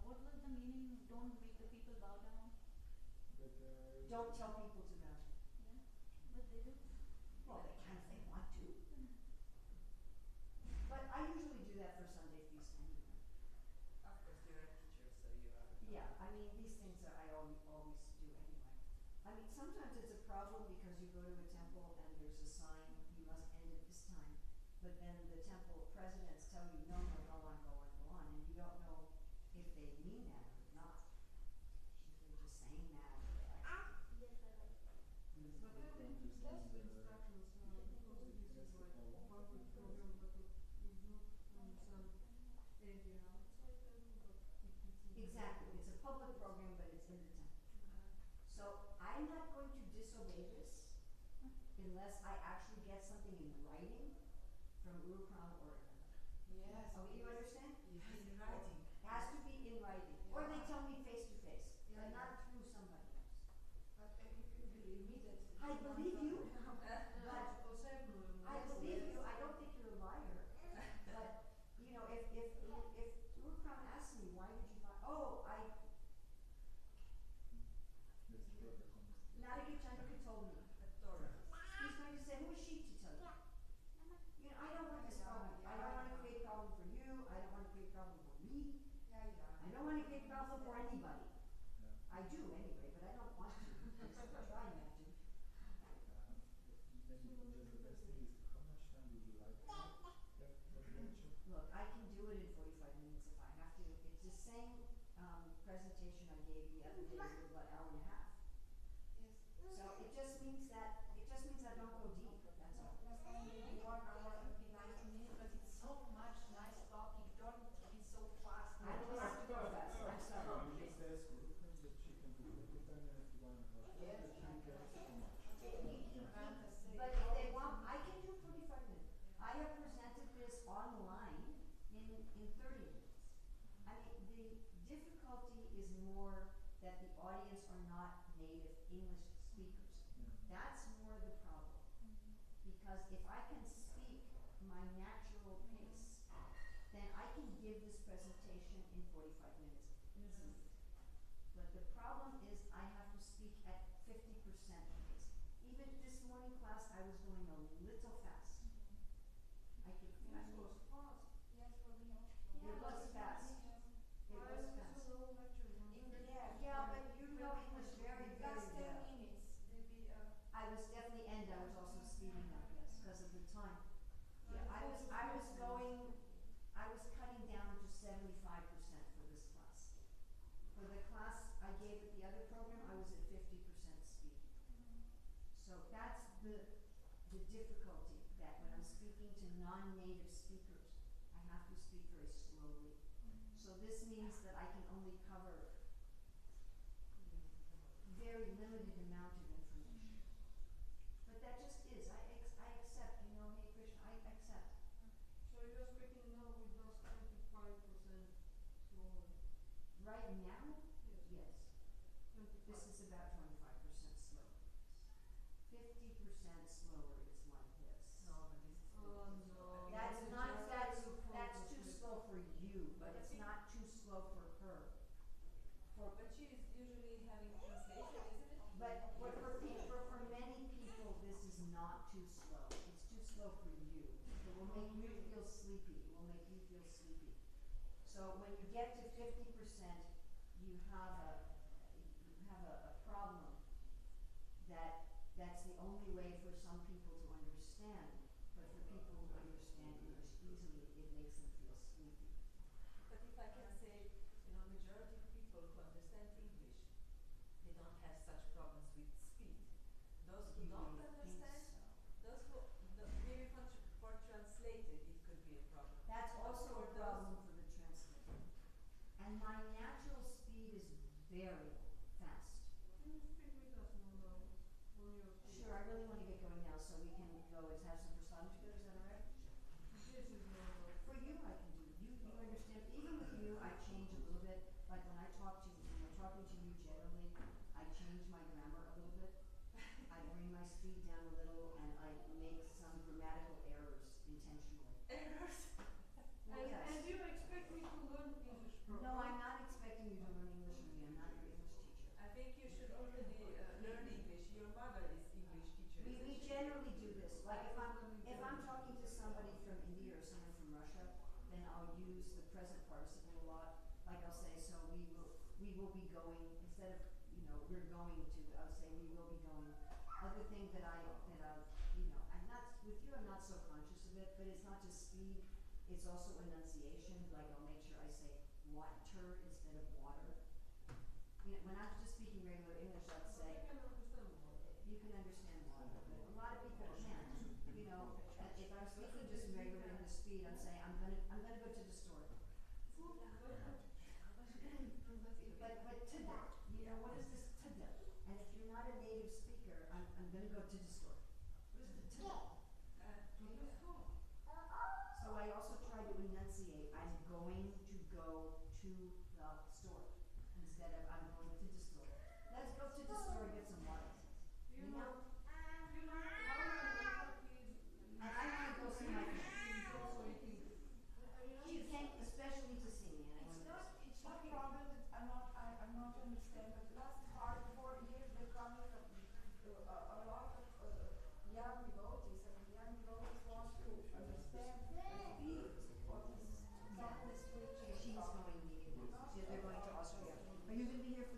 What was the meaning? Don't make the people bow down. Don't tell people to bow down. Yeah, but they do. Well, they can if they want to. But I usually do that for Sunday feast anyway. Of course, you're a teacher, so you are. Yeah, I mean, these things are I always do anyway. I mean, sometimes it's a problem because you go to a temple and there's a sign, you must end at this time. But then the temple presidents tell you, no, go on, and you don't know if they mean that or not. If they're just saying that or they actually. But I think that's the instructions because this is like public program, but it is not on some area outside temple, but it's in Exactly, it's a public program, but it's in the temple. So I'm not going to disobey this unless I actually get something in writing from Guru Kram or Yes. Oh, you understand? Yes, in writing. It has to be in writing. Or they tell me face to face, Yeah, but yeah. not through somebody else. But if you believe me that I believe you. But I believe you. I don't think you're a liar. But you know, if Guru Kram asks me, why did you buy? Oh, Narayana Chandra told me. He's going to say, who is she to tell you? You know, I don't want this problem. I don't want to create a problem for you. I don't want to create a problem for me. I don't want to create a problem for anybody. I do anyway, but I don't want to. I'm trying not to. Look, I can do it in 45 minutes if I have to. It's the same presentation I gave the other day with what, hour and a half. So it just means that I don't go deep. That's all. Last time maybe 1 hour would be nice to me, but it's so much nice topic. Don't be so fast. I don't want to go fast. I'm sorry. But if they want, I can do 45 minutes. I have presented this online in 30 minutes. I mean, the difficulty is more that the audience are not native English speakers. That's more the problem. Because if I can speak my natural pace, then I can give this presentation in 45 minutes easily. But the problem is I have to speak at 50% pace. Even this morning class, I was going a little fast. I could feel That it. was fast. Yes, for me also. It was fast. It was fast. Yeah, but you know English very, very Last 10 well. minutes will be I was definitely, and I was also speeding up, yes, because of the time. Yeah, I was cutting down to 75% for this class. For the class I gave at the other program, I was at 50% speed. So that's the difficulty, that when I'm speaking to non-native speakers, I have to speak very slowly. So this means that I can only cover very limited amount of information. But that just is. I accept, you know, Hare Krishna, I accept. So you're speaking now with us 25% slower. Right now, yes. 25. This is about 25% slower. 50% slower is like this. no, but this is Oh no. That's too slow for you, but it's not too slow for her. But she is usually having translation, isn't it? But for many people, this is not too slow. It's too slow for you. It will make you feel sleepy. It will make you feel sleepy. So when you get to 50%, you have a only way for some people to understand, but for people who understand English easily, it makes them feel sleepy. But if I can say, majority of people who understand English, they don't have such problems with speed. Those who You don't may think understand, so. those who, maybe for translated, it could be a problem. That's But also for a problem for the translator. And my natural speed is very fast. Can you speak with us more now on your speed? Sure, I really want to get going now, so we can go and have some prasadam together. Is that all right? This is normal. For you, I can do. You understand. Even with you, I change a little bit. Like when I'm talking to you generally, I change my grammar a little bit. I bring my speed down a little, and I make some grammatical errors intentionally. Errors. Well, yes. And you expect me to learn English properly? No, I'm not expecting you to learn English from me. I'm not your English teacher. I think you should already learn English. Your mother is English teacher. We isn't she? generally do this. Like if I'm talking to somebody from India or someone from Russia, then I'll use the present participle a lot. Like I'll say, so we will be going, instead of, we're going to, I'll say we will be going. Other thing that I'm not, with you I'm not so conscious of it, but it's not just speed, it's also enunciation. Like I'll make sure I say water instead of water. When I'm just speaking regular English, I'd I say, can understand more. you can understand water, but a lot of people can't. If I'm speaking just regular English speed, I'm saying I'm gonna go to the store. But today, what is this today? And if you're not a native speaker, I'm gonna go to the store. What is the today? So I also try to enunciate. I'm going to go to the store instead of I'm going to the store. Let's go to the store and get some water. You know how important is And I want to go see my friend. also eating. She came especially to see me, and I It's wanted to not problem that I'm not understand, but last 4 years they're coming a lot of young devotees, and young devotees want to understand speed what is exactly spiritual. She's going immediately. They're going to Austria. Are you going to be here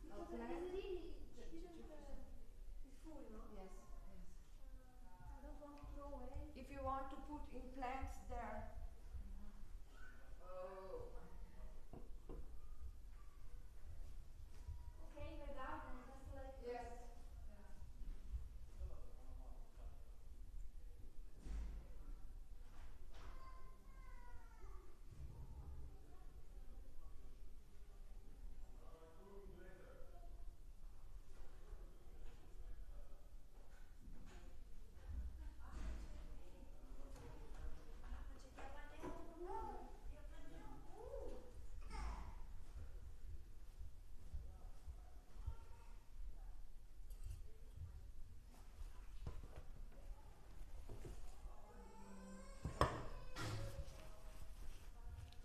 Because plant. it's really, it's full, no? Yes, yes. I don't want to throw away. If you want to put in plants there. Oh. Okay, the garden, just like Yes.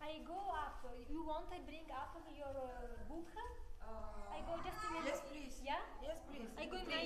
I go up. You want I bring up your book? I go just in Yes, please. Yeah? Yes, please. I go in my